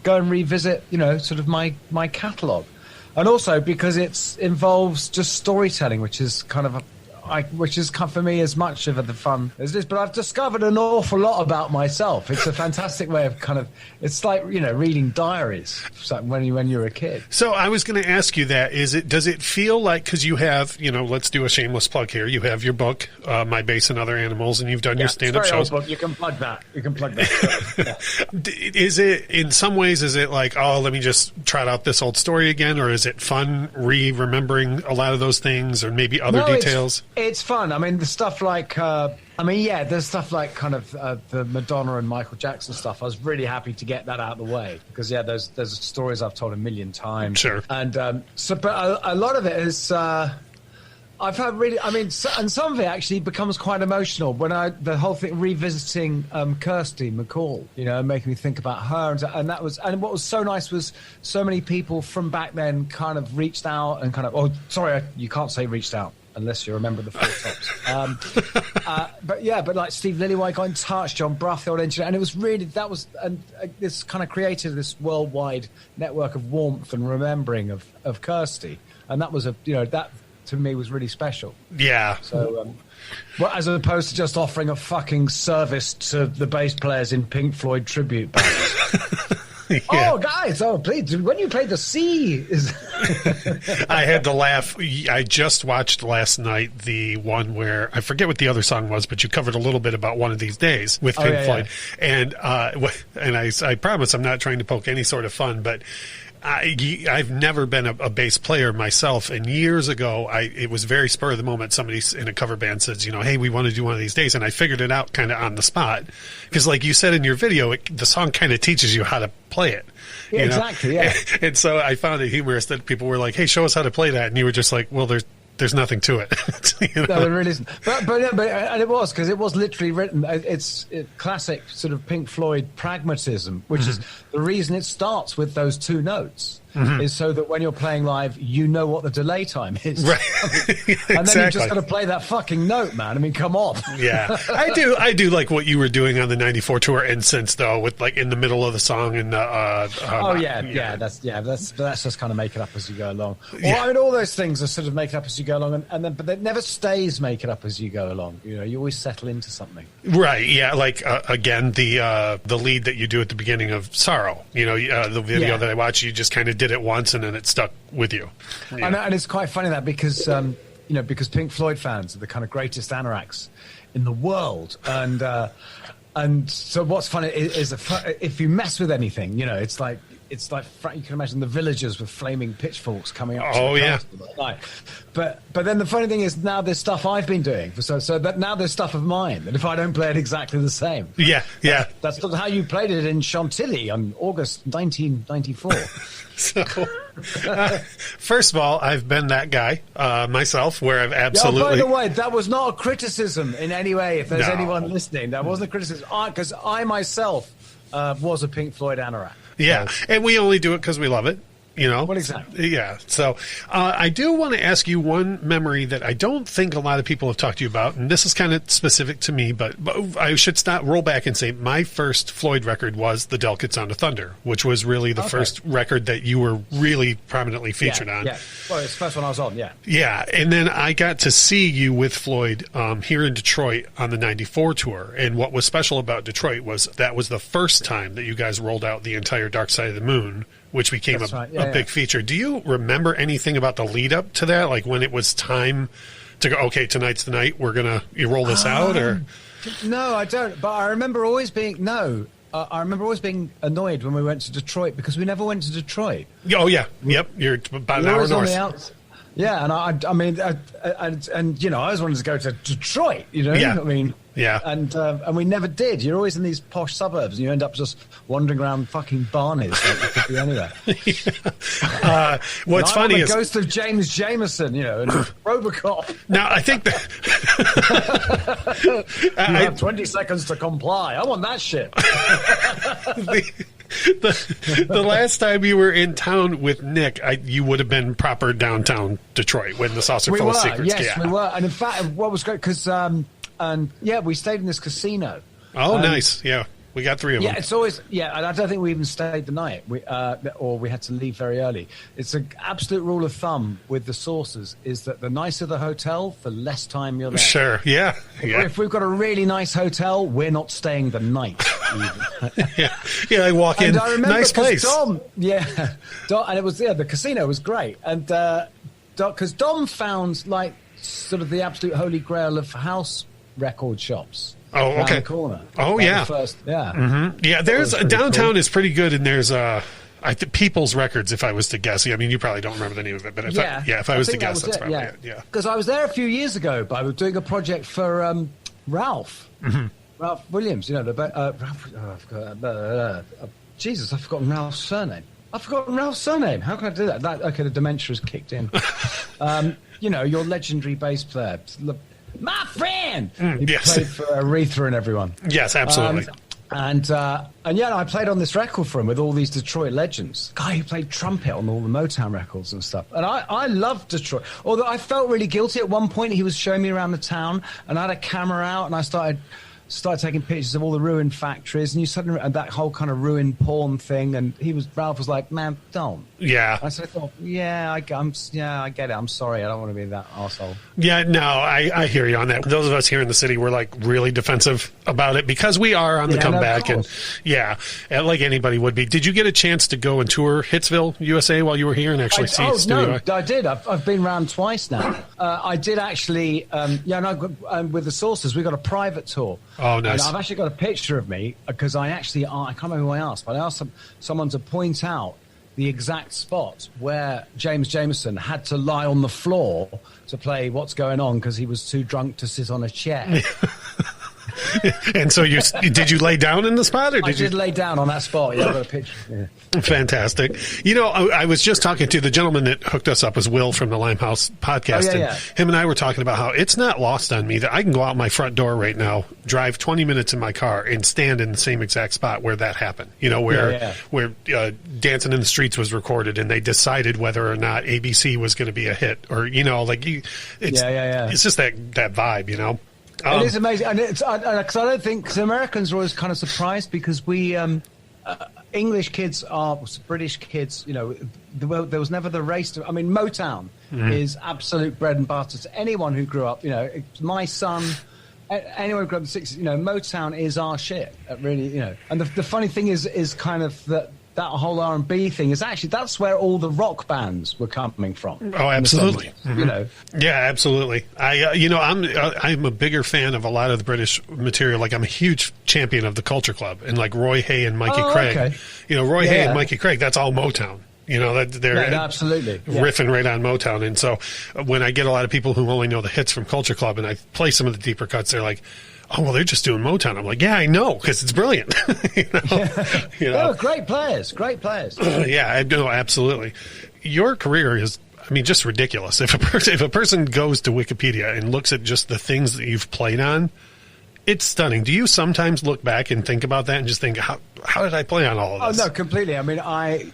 go and revisit, sort of my catalogue, and also because it involves just storytelling, which is kind of for me as much of the fun as this. But I've discovered an awful lot about myself. It's a fantastic way of it's like reading diaries when you're a kid. So I was going to ask you that. Does it feel like, because you have, let's do a shameless plug here. You have your book, My Bass and Other Animals, and you've done your stand-up shows. Book. You can plug that. Is it, in some ways, is it like, oh, let me just trot out this old story again, or is it fun remembering a lot of those things, or maybe other details? It's fun. I mean, the stuff like, there's stuff like kind of the Madonna and Michael Jackson stuff. I was really happy to get that out of the way because, there's stories I've told a million times. Sure. And but a lot of it is, I've had really, and some of it actually becomes quite emotional when the whole thing revisiting Kirsty MacColl, making me think about her, and what was so nice was so many people from back then kind of reached out and you can't say reached out unless you remember the Four Tops. But like Steve Lillywhite got in touch, John Bruff, the old engineer, and it was really, this kind of created this worldwide network of warmth and remembering of Kirsty, and that was that to me was really special. Yeah. So, as opposed to just offering a fucking service to the bass players in Pink Floyd tribute bands. Yeah. Oh, guys! Oh, please! When you play the C, I had to laugh. I just watched last night the one where I forget what the other song was, but you covered a little bit about One of These Days with Pink Floyd, and I promise I'm not trying to poke any sort of fun, but I've never been a bass player myself, and years ago, it was very spur of the moment. Somebody in a cover band says, hey, we want to do One of These Days, and I figured it out kind of on the spot, because like you said in your video, the song kind of teaches you how to play it. Yeah, exactly, yeah. And so I found it humorous that people were like, hey, show us how to play that, and you were just like, well, there's there's nothing to it. No, there really isn't. But and it was literally written. It's classic sort of Pink Floyd pragmatism, which is the reason it starts with those two notes. Is so that when you're playing live, you know what the delay time is. Right. And then you've just got to play that fucking note, man. I mean, come on. Yeah. I do like what you were doing on the 94 tour, and since though, with like in the middle of the song and that's just kind of make it up as you go along. Well, I mean, all those things are sort of make it up as you go along, but it never stays make it up as you go along. You know, you always settle into something. Right. Yeah. Like again, the lead that you do at the beginning of Sorrow. You know, the video that I watched, you just kind of did it once and then it stuck with you. And it's quite funny that because because Pink Floyd fans are the kind of greatest anoraks in the world, and so what's funny is if you mess with anything, you know, it's like you can imagine the villagers with flaming pitchforks coming up. Oh yeah. But then the funny thing is now there's stuff I've been doing, so that now there's stuff of mine, and if I don't play it exactly the same, that's how you played it in Chantilly on August 1994. So, first of all, I've been that guy myself, where I've absolutely. By the way, that was not a criticism in any way. If there's anyone listening, that wasn't a criticism. Because I myself was a Pink Floyd anorak. Yeah, and we only do it because we love it. You know? Well, exactly. Yeah. So I do want to ask you one memory that I don't think a lot of people have talked to you about, and this is kind of specific to me, but I should roll back and say my first Floyd record was The Delicate Sound of Thunder, which was really the first record that you were really prominently featured on. Yeah, well, it's the first one I was on, yeah. Yeah, and then I got to see you with Floyd here in Detroit on the 94 tour, and what was special about Detroit was that was the first time that you guys rolled out the entire Dark Side of the Moon, which became a big feature. Do you remember anything about the lead up to that? Like when it was time to go, okay, tonight's the night, you roll this out? Or no, I don't. But I remember always being annoyed when we went to Detroit because we never went to Detroit. Oh yeah, yep. You're about an hour north. Yeah, and I mean, and you know, I always wanted to go to Detroit. You know, I mean. Yeah, and we never did. You're always in these posh suburbs, and you end up just wandering around fucking Barneys. Like you could be anywhere. What's funny is the ghost of James Jameson, you know, and Robocop. Now I think that you have 20 seconds to comply. I want that shit. The last time you were in town with Nick, you would have been proper downtown Detroit when the Saucer Full of Secrets. Yes, we were. And in fact, what was great because. We stayed in this casino. Oh, nice. Yeah, we got 3 of them. Yeah, it's always, and I don't think we even stayed the night. We had to leave very early. It's an absolute rule of thumb with the sources is that the nicer the hotel, the less time you're there. Sure, yeah. If we've got a really nice hotel, we're not staying the night. Yeah, I walk in, I remember nice place. Dom, and it was, the casino was great. And because Dom found, like, sort of the absolute holy grail of house record shops. Oh, okay. The corner. Oh, like yeah. Yeah, there's downtown is pretty good, and there's People's Records. If I was to guess, I mean, you probably don't remember the name of it, but if I was to guess, that's probably it. Yeah, because I was there a few years ago. But I was doing a project for Ralph Williams. You know, Jesus, I've forgotten Ralph's surname. How can I do that? The dementia has kicked in. You know, your legendary bass player. My friend! He played for Aretha and everyone. Yes, absolutely. And I played on this record for him with all these Detroit legends. Guy who played trumpet on all the Motown records and stuff. And I loved Detroit. Although I felt really guilty at one point. He was showing me around the town, and I had a camera out, and I started taking pictures of all the ruined factories, and you suddenly and that whole kind of ruined porn thing. And Ralph was like, "Man, don't." Yeah. I thought, I get it. I'm sorry. I don't want to be that arsehole. Yeah, no, I hear you on that. Those of us here in the city were like really defensive about it because we are on the comeback, and like anybody would be. Did you get a chance to go and tour Hitsville, USA, while you were here and actually see Studio? No, I did. I've been around twice now. I did actually. With the Saucers, we got a private tour. Oh, nice. And I've actually got a picture of me because I can't remember who I asked, but I asked someone to point out the exact spot where James Jameson had to lie on the floor to play What's Going On because he was too drunk to sit on a chair. And so did you lay down in the spot, or I did lay down on that spot. Yeah, I got a picture. Yeah. Fantastic. You know, I was just talking to the gentleman that hooked us up as Will from the Limehouse podcast. Oh, yeah, and him and I were talking about how it's not lost on me that I can go out my front door right now, drive 20 minutes in my car, and stand in the same exact spot where that happened. You know, where Dancing in the Streets was recorded, and they decided whether or not ABC was going to be a hit, or, you know, like it's just that vibe, you know. It is amazing, and because I don't think, because Americans are always kind of surprised, because we English kids are British kids. You know, there was never the race to. I mean, Motown is absolute bread and butter to anyone who grew up. You know, my son, anyone who grew up in the 60s. You know, Motown is our shit. Really, you know. And the funny thing is kind of that whole R&B thing is actually, that's where all the rock bands were coming from. Oh, absolutely. You know. Yeah, absolutely. I'm a bigger fan of a lot of the British material. Like, I'm a huge champion of the Culture Club, and like Roy Hay and Mikey Craig. Okay. You know, Roy Hay and Mikey Craig, that's all Motown. You know, they're absolutely riffing right on Motown. And so when I get a lot of people who only know the hits from Culture Club, and I play some of the deeper cuts, they're like, oh, well, they're just doing Motown. I'm like, yeah, I know, because it's brilliant. You know? Oh, great players. Yeah, I know, absolutely. Your career is, I mean, just ridiculous. If a person goes to Wikipedia and looks at just the things that you've played on, it's stunning. Do you sometimes look back and think about that and just think, how did I play on all of this? Oh, no, completely. I mean, I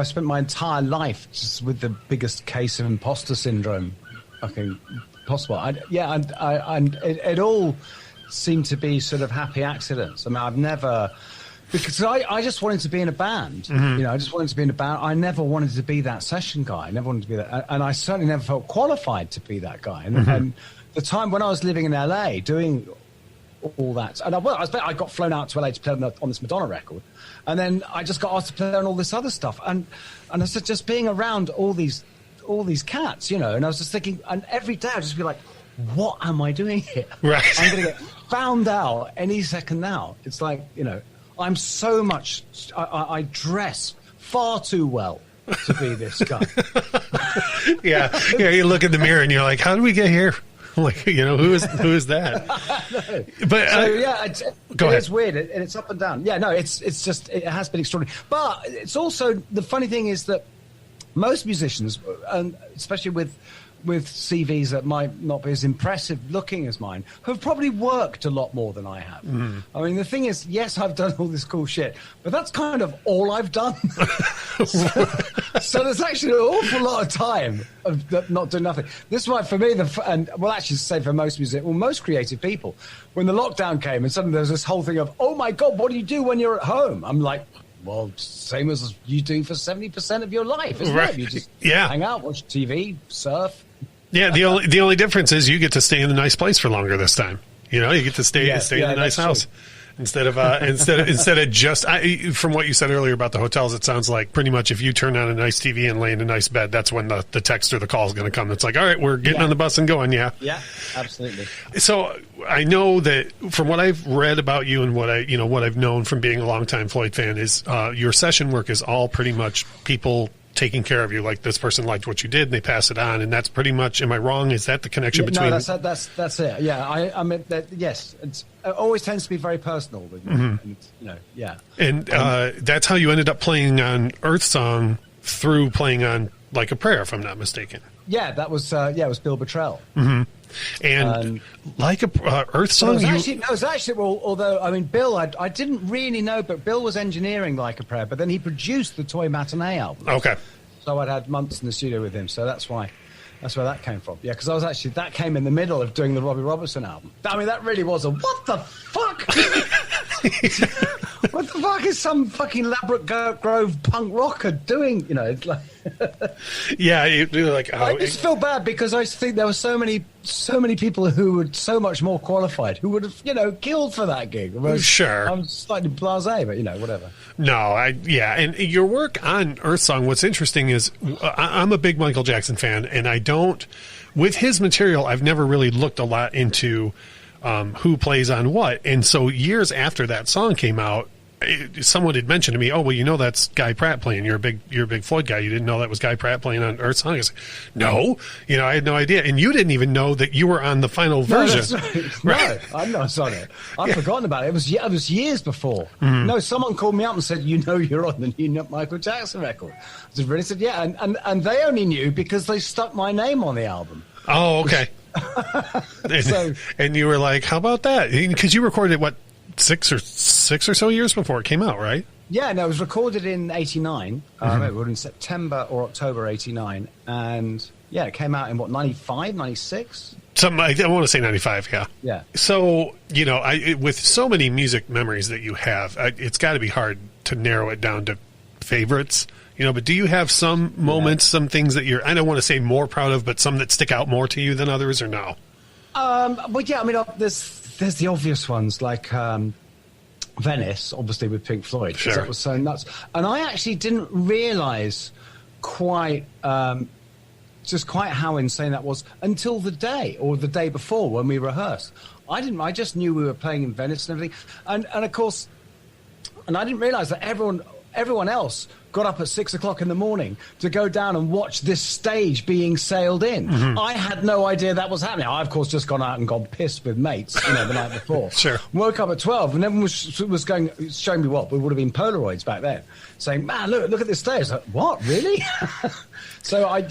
spent my entire life just with the biggest case of imposter syndrome fucking possible. It all seemed to be sort of happy accidents. I mean, I've never, because I just wanted to be in a band. You know, I just wanted to be in a band. I never wanted to be that session guy. I never wanted to be that, and I certainly never felt qualified to be that guy. And the time when I was living in LA doing all that, and I got flown out to LA to play on this Madonna record, and then I just got asked to play on all this other stuff, and I said, just being around all these cats, you know, and I was just thinking, and every day I'd just be like, what am I doing here? Right. I'm going to get found out any second now. It's like, you know, I'm so much, I dress far too well to be this guy. Yeah, you look in the mirror and you're like, how did we get here? Like, you know, who is that? But go ahead. It's weird, and it's up and down. Yeah, no, it's just, it has been extraordinary. But it's also, the funny thing is that most musicians, and especially with CVs that might not be as impressive looking as mine, have probably worked a lot more than I have. I mean, the thing is, yes, I've done all this cool shit, but that's kind of all I've done. So there's actually an awful lot of time of not doing nothing. This is why, for me, for most creative people, when the lockdown came and suddenly there was this whole thing of, oh my God, what do you do when you're at home? I'm like, well, same as you do for 70% of your life, isn't it? You just hang out, watch TV, surf. Yeah, the only difference is you get to stay in a nice place for longer this time. You know, you get to stay in a nice house. True. Instead of just from what you said earlier about the hotels, it sounds like pretty much if you turn on a nice TV and lay in a nice bed, that's when the text or the call is going to come. It's like, all right, we're getting on the bus and going. Yeah, absolutely. So I know that from what I've read about you and what I've known from being a longtime Floyd fan is your session work is all pretty much people taking care of you. Like, this person liked what you did and they pass it on, and that's pretty much, am I wrong? Is that the connection between? No, that's it. Yeah, I mean, yes, it always tends to be very personal. And, And that's how you ended up playing on Earth Song through playing on Like a Prayer, if I'm not mistaken. Yeah, that was it was Bill Bottrell. And like a Earth Song, it was actually although I mean, Bill, I didn't really know, but Bill was engineering Like a Prayer, but then he produced the Toy Matinee album. Okay, so I'd had months in the studio with him, so that's where that came from. Yeah, because that came in the middle of doing the Robbie Robertson album. I mean, that really was what the fuck? What the fuck is some fucking Ladbroke Grove punk rocker doing? You know, it's like yeah, you're like, oh, I just feel bad because I think there were so many people who were so much more qualified who would have, killed for that gig. Sure, I'm slightly blasé, but whatever. No, and your work on Earth Song. What's interesting is I'm a big Michael Jackson fan, and I don't, with his material, I've never really looked a lot into who plays on what. And so years after that song came out, someone had mentioned to me, "Oh, well, you know that's Guy Pratt playing. You're a big Floyd guy. You didn't know that was Guy Pratt playing on Earth Song?" I was like, "No, I had no idea." And you didn't even know that you were on the final version. Right. No, I'm not on it. I've forgotten about it. It was years before. No, someone called me up and said, "You're on the new Michael Jackson record." I really said, "Yeah," and they only knew because they stuck my name on the album. Oh, okay. And you were like, "How about that?" Because you recorded what? Six or so years before it came out, right? Yeah, no, it was recorded in '89. It was in September or October '89, and it came out in 95, 96. Something I want to say 95. Yeah. Yeah. So with so many music memories that you have, it's got to be hard to narrow it down to favorites. But do you have some moments, some things that I don't want to say more proud of, but some that stick out more to you than others, or no? Well, yeah, I mean, there's the obvious ones like Venice, obviously with Pink Floyd, because that was so nuts. And I actually didn't realise quite how insane that was until the day before when we rehearsed. I just knew we were playing in Venice and everything, and of course, and I didn't realise that everyone else got up at 6 o'clock in the morning to go down and watch this stage being sailed in. Mm-hmm. I had no idea that was happening. I, of course, just gone out and gone pissed with mates, the night before. Sure. Woke up at 12 and everyone was showing me what would have been Polaroids back then, saying, "Man, look at this stage." I was like, "What, really?" So I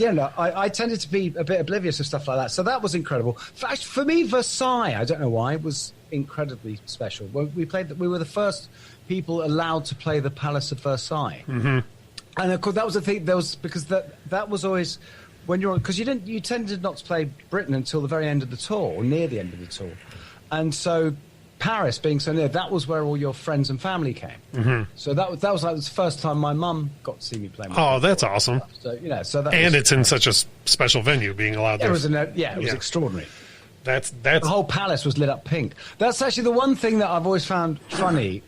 tended to be a bit oblivious of stuff like that. So that was incredible. For me, Versailles, I don't know why, was incredibly special. We were the first people allowed to play the Palace of Versailles. Mm-hmm. And of course, that was the thing. Because that was always when you're on, because you tended not to play Britain until the very end of the tour or near the end of the tour, and so Paris being so near, that was where all your friends and family came. Mm-hmm. So that was like the first time my mum got to see me play. Oh, that's awesome! So that it's in such a special venue, being allowed. It was extraordinary. That's the whole palace was lit up pink. That's actually the one thing that I've always found funny.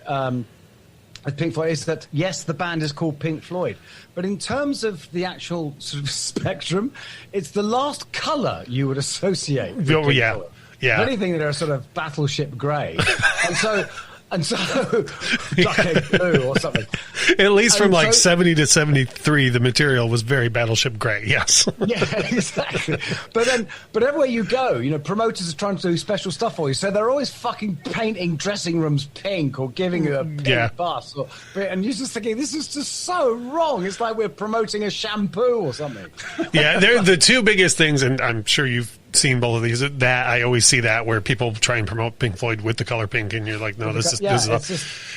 With Pink Floyd is that, yes, the band is called Pink Floyd, but in terms of the actual sort of spectrum, it's the last colour you would associate with Pink Floyd. Yeah. If anything, they're a sort of battleship grey. and so duck blue or something. At least from 70 to 73, the material was very battleship grey, yes. Yeah, exactly. But everywhere you go, promoters are trying to do special stuff for you. So they're always fucking painting dressing rooms pink or giving you a pink bus. And you're just thinking, this is just so wrong. It's like we're promoting a shampoo or something. Yeah, they're the two biggest things, and I'm sure you've seen both of these. That I always see that where people try and promote Pink Floyd with the color pink, and you're like, no, this is.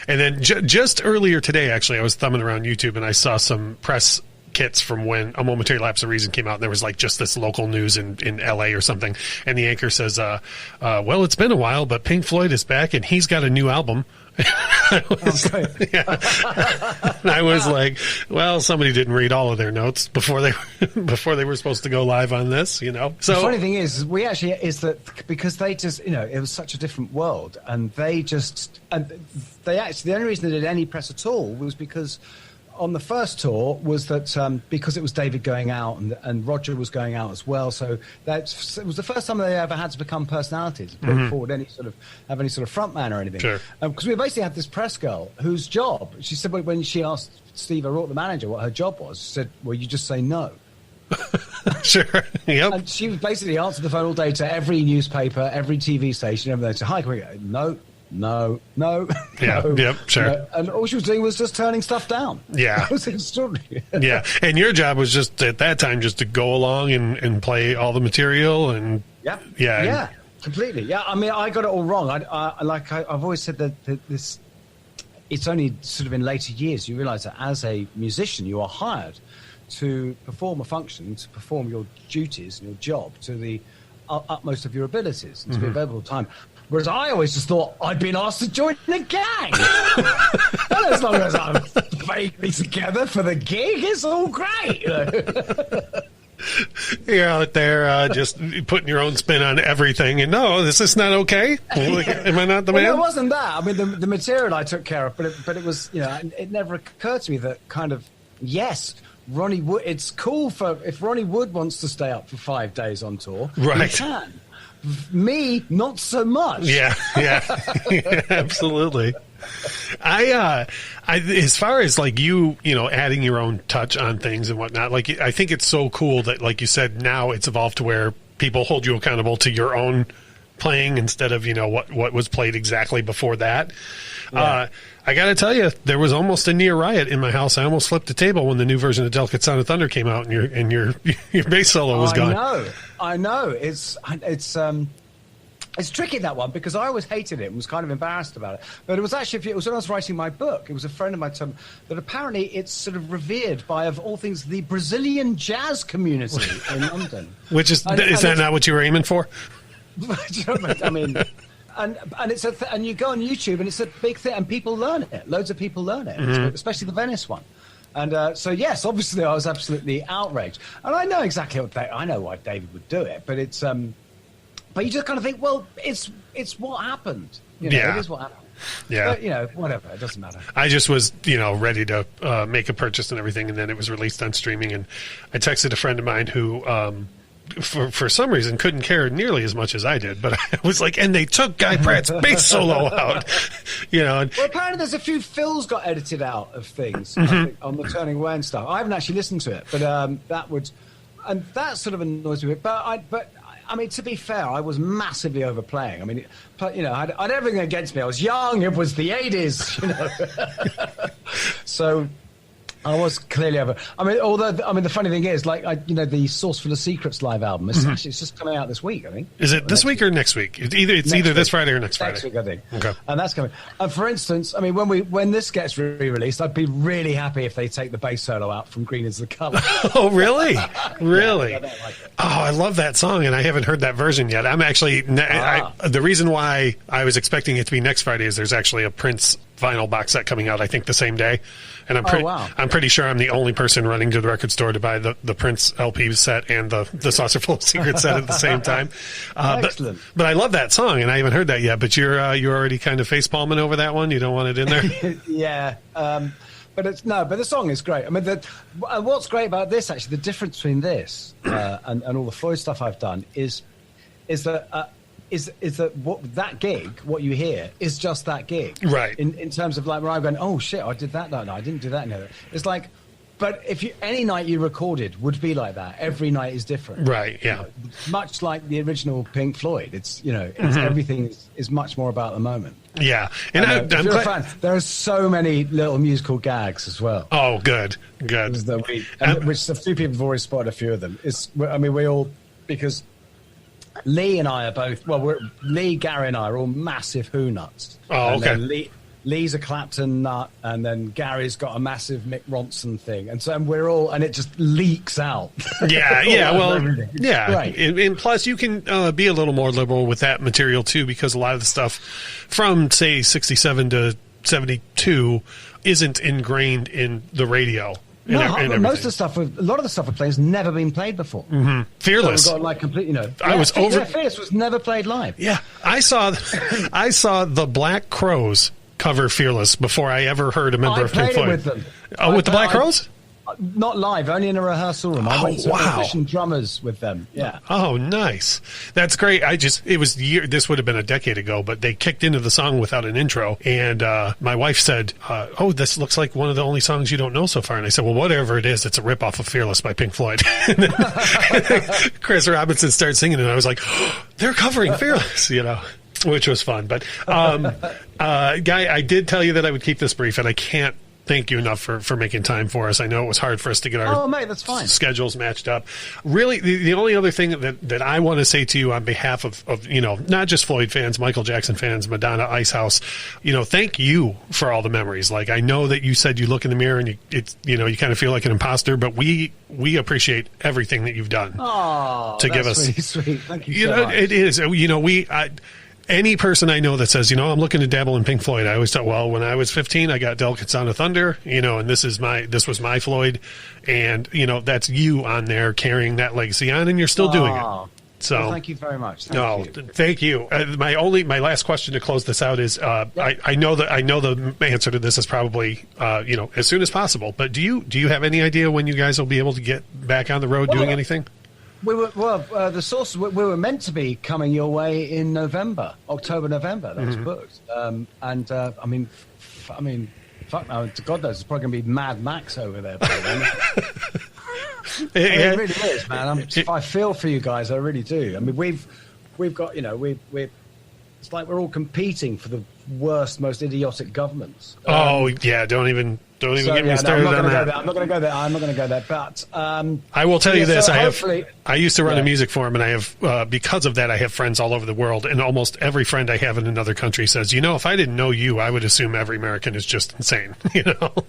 And then just earlier today, actually, I was thumbing around YouTube and I saw some press kits from when A Momentary Lapse of Reason came out, and there was just this local news in LA or something, and the anchor says, well, it's been a while, but Pink Floyd is back and he's got a new album. I was like, well, somebody didn't read all of their notes before they were supposed to go live on this, So the funny thing is that because they just, it was such a different world, and the only reason they did any press at all was because on the first tour was that because it was David going out and Roger was going out as well, so it was the first time they ever had to become personalities, put forward any sort of front man or anything. Sure. Because we basically had this press girl whose job, she said when she asked Steve O'Rourke, the manager, what her job was, she said, "Well, you just say no." Sure. Yep. And she basically answered the phone all day to every newspaper, every TV station, everything. So, "Hi, can we go?" No. Yeah, no. Yep, sure. And all she was doing was just turning stuff down. Yeah. It was extraordinary. Yeah, and your job was just, at that time, just to go along and play all the material and... Yep. Yeah. Yeah, completely. Yeah, I mean, I got it all wrong. I've always said that this... It's only sort of in later years you realise that as a musician you are hired to perform a function, to perform your duties and your job to the utmost of your abilities and to be available time. Whereas I always just thought I'd been asked to join the gang. And as long as I'm vaguely together for the gig, it's all great. You're out there just putting your own spin on everything. And no, this is not okay. Am I not the man? Well, it wasn't that. I mean, the material I took care of, but it was, it never occurred to me that kind of, yes, Ronnie Wood, it's cool if Ronnie Wood wants to stay up for 5 days on tour, right. He can. Me, not so much. Yeah, absolutely. I as far as like you know, adding your own touch on things and whatnot, like I think it's so cool that, like you said, now it's evolved to where people hold you accountable to your own playing instead of, you know, what was played exactly before that. Yeah. I got to tell you, there was almost a near riot in my house. I almost flipped a table when the new version of Delicate Sound of Thunder came out and your bass solo was gone. I know. It's tricky, that one, because I always hated it and was kind of embarrassed about it. But it was actually, it was when I was writing my book. It was a friend of mine told me that apparently it's sort of revered by, of all things, the Brazilian jazz community in London. Which is that not what you were aiming for? I mean, and it's and you go on YouTube and it's a big thing, and people learn it. Loads of people learn it, especially the Venice one. And so yes, obviously I was absolutely outraged, and I know exactly I know why David would do it, but it's but you just kind of think, well, it's what happened. You know, it is what happened. Yeah. But, you know, whatever. It doesn't matter. I just was, you know, ready to make a purchase and everything, and then it was released on streaming, and I texted a friend of mine who, for some reason, couldn't care nearly as much as I did, but I was like, and they took Guy Pratt's bass solo out, you know. Well, apparently there's a few fills got edited out of things I think, on the Turning Away and stuff. I haven't actually listened to it, but that sort of annoys me. But I mean, to be fair, I was massively overplaying. I mean, you know, I had everything against me. I was young. It was the 80s, you know. So I was clearly over. I mean, the funny thing is, like, you know, the Source Full of Secrets live album is actually, it's just coming out this week, I think. Is it this week or next week? It's either this Friday or next Friday. Next week, I think. Okay. And that's coming. And for instance, I mean, when this gets re-released, I'd be really happy if they take the bass solo out from Green Is the Color. Oh, really? Really? Yeah, I don't like it. Oh, I love that song, and I haven't heard that version yet. I'm actually the reason why I was expecting it to be next Friday is there's actually a Prince vinyl box set coming out, I think, the same day, and I'm pretty sure I'm the only person running to the record store to buy the Prince LP set and the Saucer Full of Secrets set at the same time. Excellent. But I love that song, and I haven't heard that yet. But you're already kind of face palming over that one. You don't want it in there. Yeah. But the song is great. I mean, what's great about this, actually, the difference between this and all the Floyd stuff I've done is that that gig, what you hear, is just that gig, right? In terms of like where I'm going, oh shit, I did that. No, I didn't do that. No, it's like, but if any night you recorded would be like that. Every night is different, right? Yeah, you know, much like the original Pink Floyd. It's, you know, everything is much more about the moment. Yeah, and I'm if you're glad. A fan, there are so many little musical gags as well. Oh, good. Which a few people have already spotted a few of them. We all, because Lee and I are both, Lee, Gary and I are all massive Who nuts. Oh, okay. Lee's a Clapton nut, and then Gary's got a massive Mick Ronson thing, and so we're all, and it just leaks out. Yeah, well, yeah. Right. And plus, you can be a little more liberal with that material too, because a lot of the stuff from, say, 67 to 72 isn't ingrained in the radio. Most of the stuff, a lot of the stuff we play has never been played before. Fearless, so we've got like complete, you know. Fearless was never played live. Yeah, I saw the Black Crowes cover Fearless before I ever heard a member of Pink Floyd. With them. With the Black Crowes? Not live, only in a rehearsal room. I went to audition drummers with them. Yeah. Oh, nice. That's great. This would have been a decade ago, but they kicked into the song without an intro. And my wife said, oh, this looks like one of the only songs you don't know so far. And I said, well, whatever it is, it's a ripoff of Fearless by Pink Floyd. And then Chris Robinson started singing, and I was like, oh, they're covering Fearless, you know, which was fun. But, Guy, I did tell you that I would keep this brief, and I can't thank you enough for making time for us. I know it was hard for us to get our that's fine. schedules matched up. Really, the only other thing that I want to say to you on behalf of, you know, not just Floyd fans, Michael Jackson fans, Madonna, Icehouse, you know, thank you for all the memories. Like, I know that you said you look in the mirror and you kind of feel like an imposter, but we appreciate everything that you've done to give us. Really sweet. Thank you so much. It is. You know, any person I know that says, you know, I'm looking to dabble in Pink Floyd, I always thought, well, when I was 15, I got Delicate Sound of Thunder, you know, and this was my Floyd, and, you know, that's you on there carrying that legacy on, and you're still doing it. So thank you very much. Thank you. My last question to close this out is, I know the answer to this is probably, you know, as soon as possible, but do you have any idea when you guys will be able to get back on the road doing anything? The source, we were meant to be coming your way in October, November. That was booked. I mean, I mean, fuck no, God knows, it's probably going to be Mad Max over there. It really is, man. I feel for you guys. I really do. I mean, we've got, it's like we're all competing for the worst, most idiotic governments. Yeah, don't even get me started on that. I'm not going to go there. But I will tell you this: so I used to run a music forum, and I have because of that, I have friends all over the world, and almost every friend I have in another country says, if I didn't know you, I would assume every American is just insane.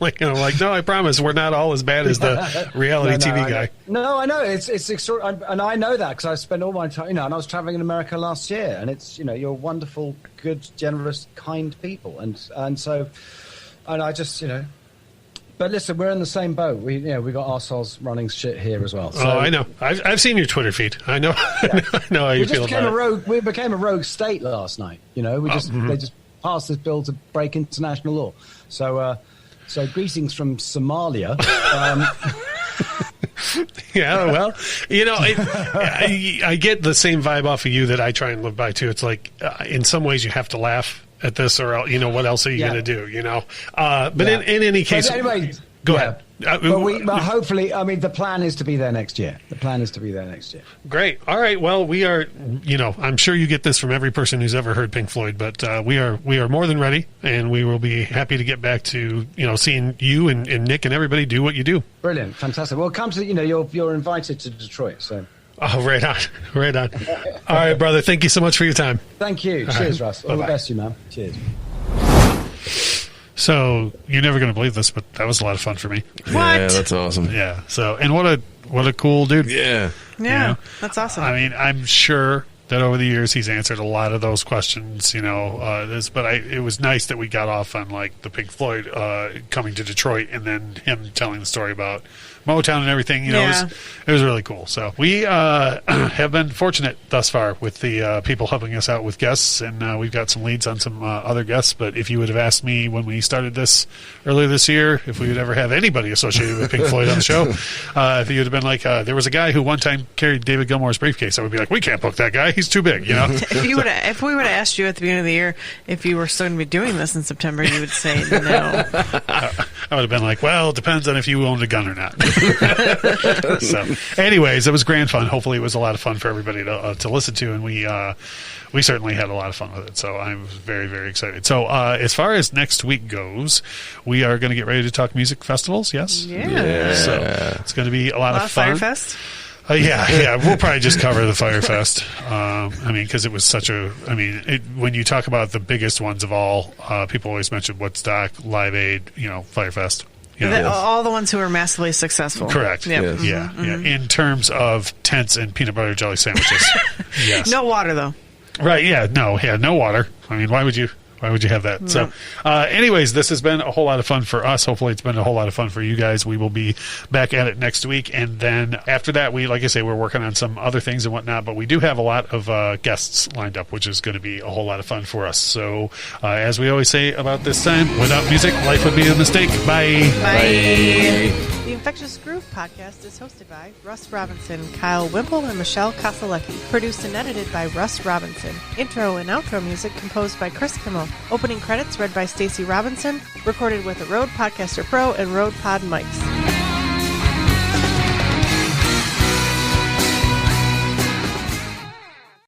Like no, I promise we're not all as bad as the reality TV guy. No, I know it's extraordinary, and I know that because I spend all my time, and I was traveling in America last year, and it's you're wonderful, good, generous, kind people, and so, and I just But listen, we're in the same boat. We got arseholes running shit here as well. So, I know. I've seen your Twitter feed. I know. Yeah. I know how you feel about it. We became a rogue state last night. They just passed this bill to break international law. So greetings from Somalia. Yeah, well, I get the same vibe off of you that I try and live by too. It's like in some ways you have to laugh at this, or what else are you going to do? But in any case, but anyway, go ahead. But hopefully, I mean, the plan is to be there next year. Great. All right. Well, we are. I'm sure you get this from every person who's ever heard Pink Floyd, but we are more than ready, and we will be happy to get back to seeing you and Nick and everybody do what you do. Brilliant, fantastic. Well, come to you're invited to Detroit, so. Oh, right on. All right, brother. Thank you so much for your time. Thank you. All Cheers, right. Russ. All the best to you, man. Cheers. So you're never going to believe this, but that was a lot of fun for me. What? Yeah, that's awesome. Yeah. So, and what a cool dude. Yeah. Yeah, that's awesome. I mean, I'm sure that over the years he's answered a lot of those questions. But it was nice that we got off on like the Pink Floyd coming to Detroit, and then him telling the story about Motown and everything. It was really cool. So we have been fortunate thus far with the people helping us out with guests, and we've got some leads on some other guests. But if you would have asked me when we started this earlier this year if we would ever have anybody associated with Pink Floyd on the show, if you would have been like, there was a guy who one time carried David Gilmour's briefcase, I would be like, we can't book that guy. He's too big. If we would have asked you at the beginning of the year if you were still going to be doing this in September, you would say no. I would have been like, well, it depends on if you owned a gun or not. So, anyways, it was grand fun. Hopefully, it was a lot of fun for everybody to listen to, and we certainly had a lot of fun with it. So I'm very, very excited. So as far as next week goes, we are going to get ready to talk music festivals. Yes. Yeah. So it's going to be a lot of fun. Firefest. Yeah, we'll probably just cover the Firefest. Because it was such a. When you talk about the biggest ones of all, people always mention Woodstock, Live Aid, Firefest. All the ones who were massively successful. Correct. Yep. Yes. Yeah. In terms of tents and peanut butter jelly sandwiches. Yes. No water though. Right. Yeah. No water. I mean, why would you have that? No. So, anyways, this has been a whole lot of fun for us. Hopefully, it's been a whole lot of fun for you guys. We will be back at it next week, and then after that, like I say, we're working on some other things and whatnot. But we do have a lot of guests lined up, which is going to be a whole lot of fun for us. So, as we always say about this time, without music, life would be a mistake. Bye. Bye. The Infectious Groove podcast is hosted by Russ Robinson, Kyle Wimple, and Michelle Koselecki. Produced and edited by Russ Robinson. Intro and outro music composed by Chris Kimmel. Opening credits read by Stacey Robinson. Recorded with a Rode Podcaster Pro and Rode Pod mics.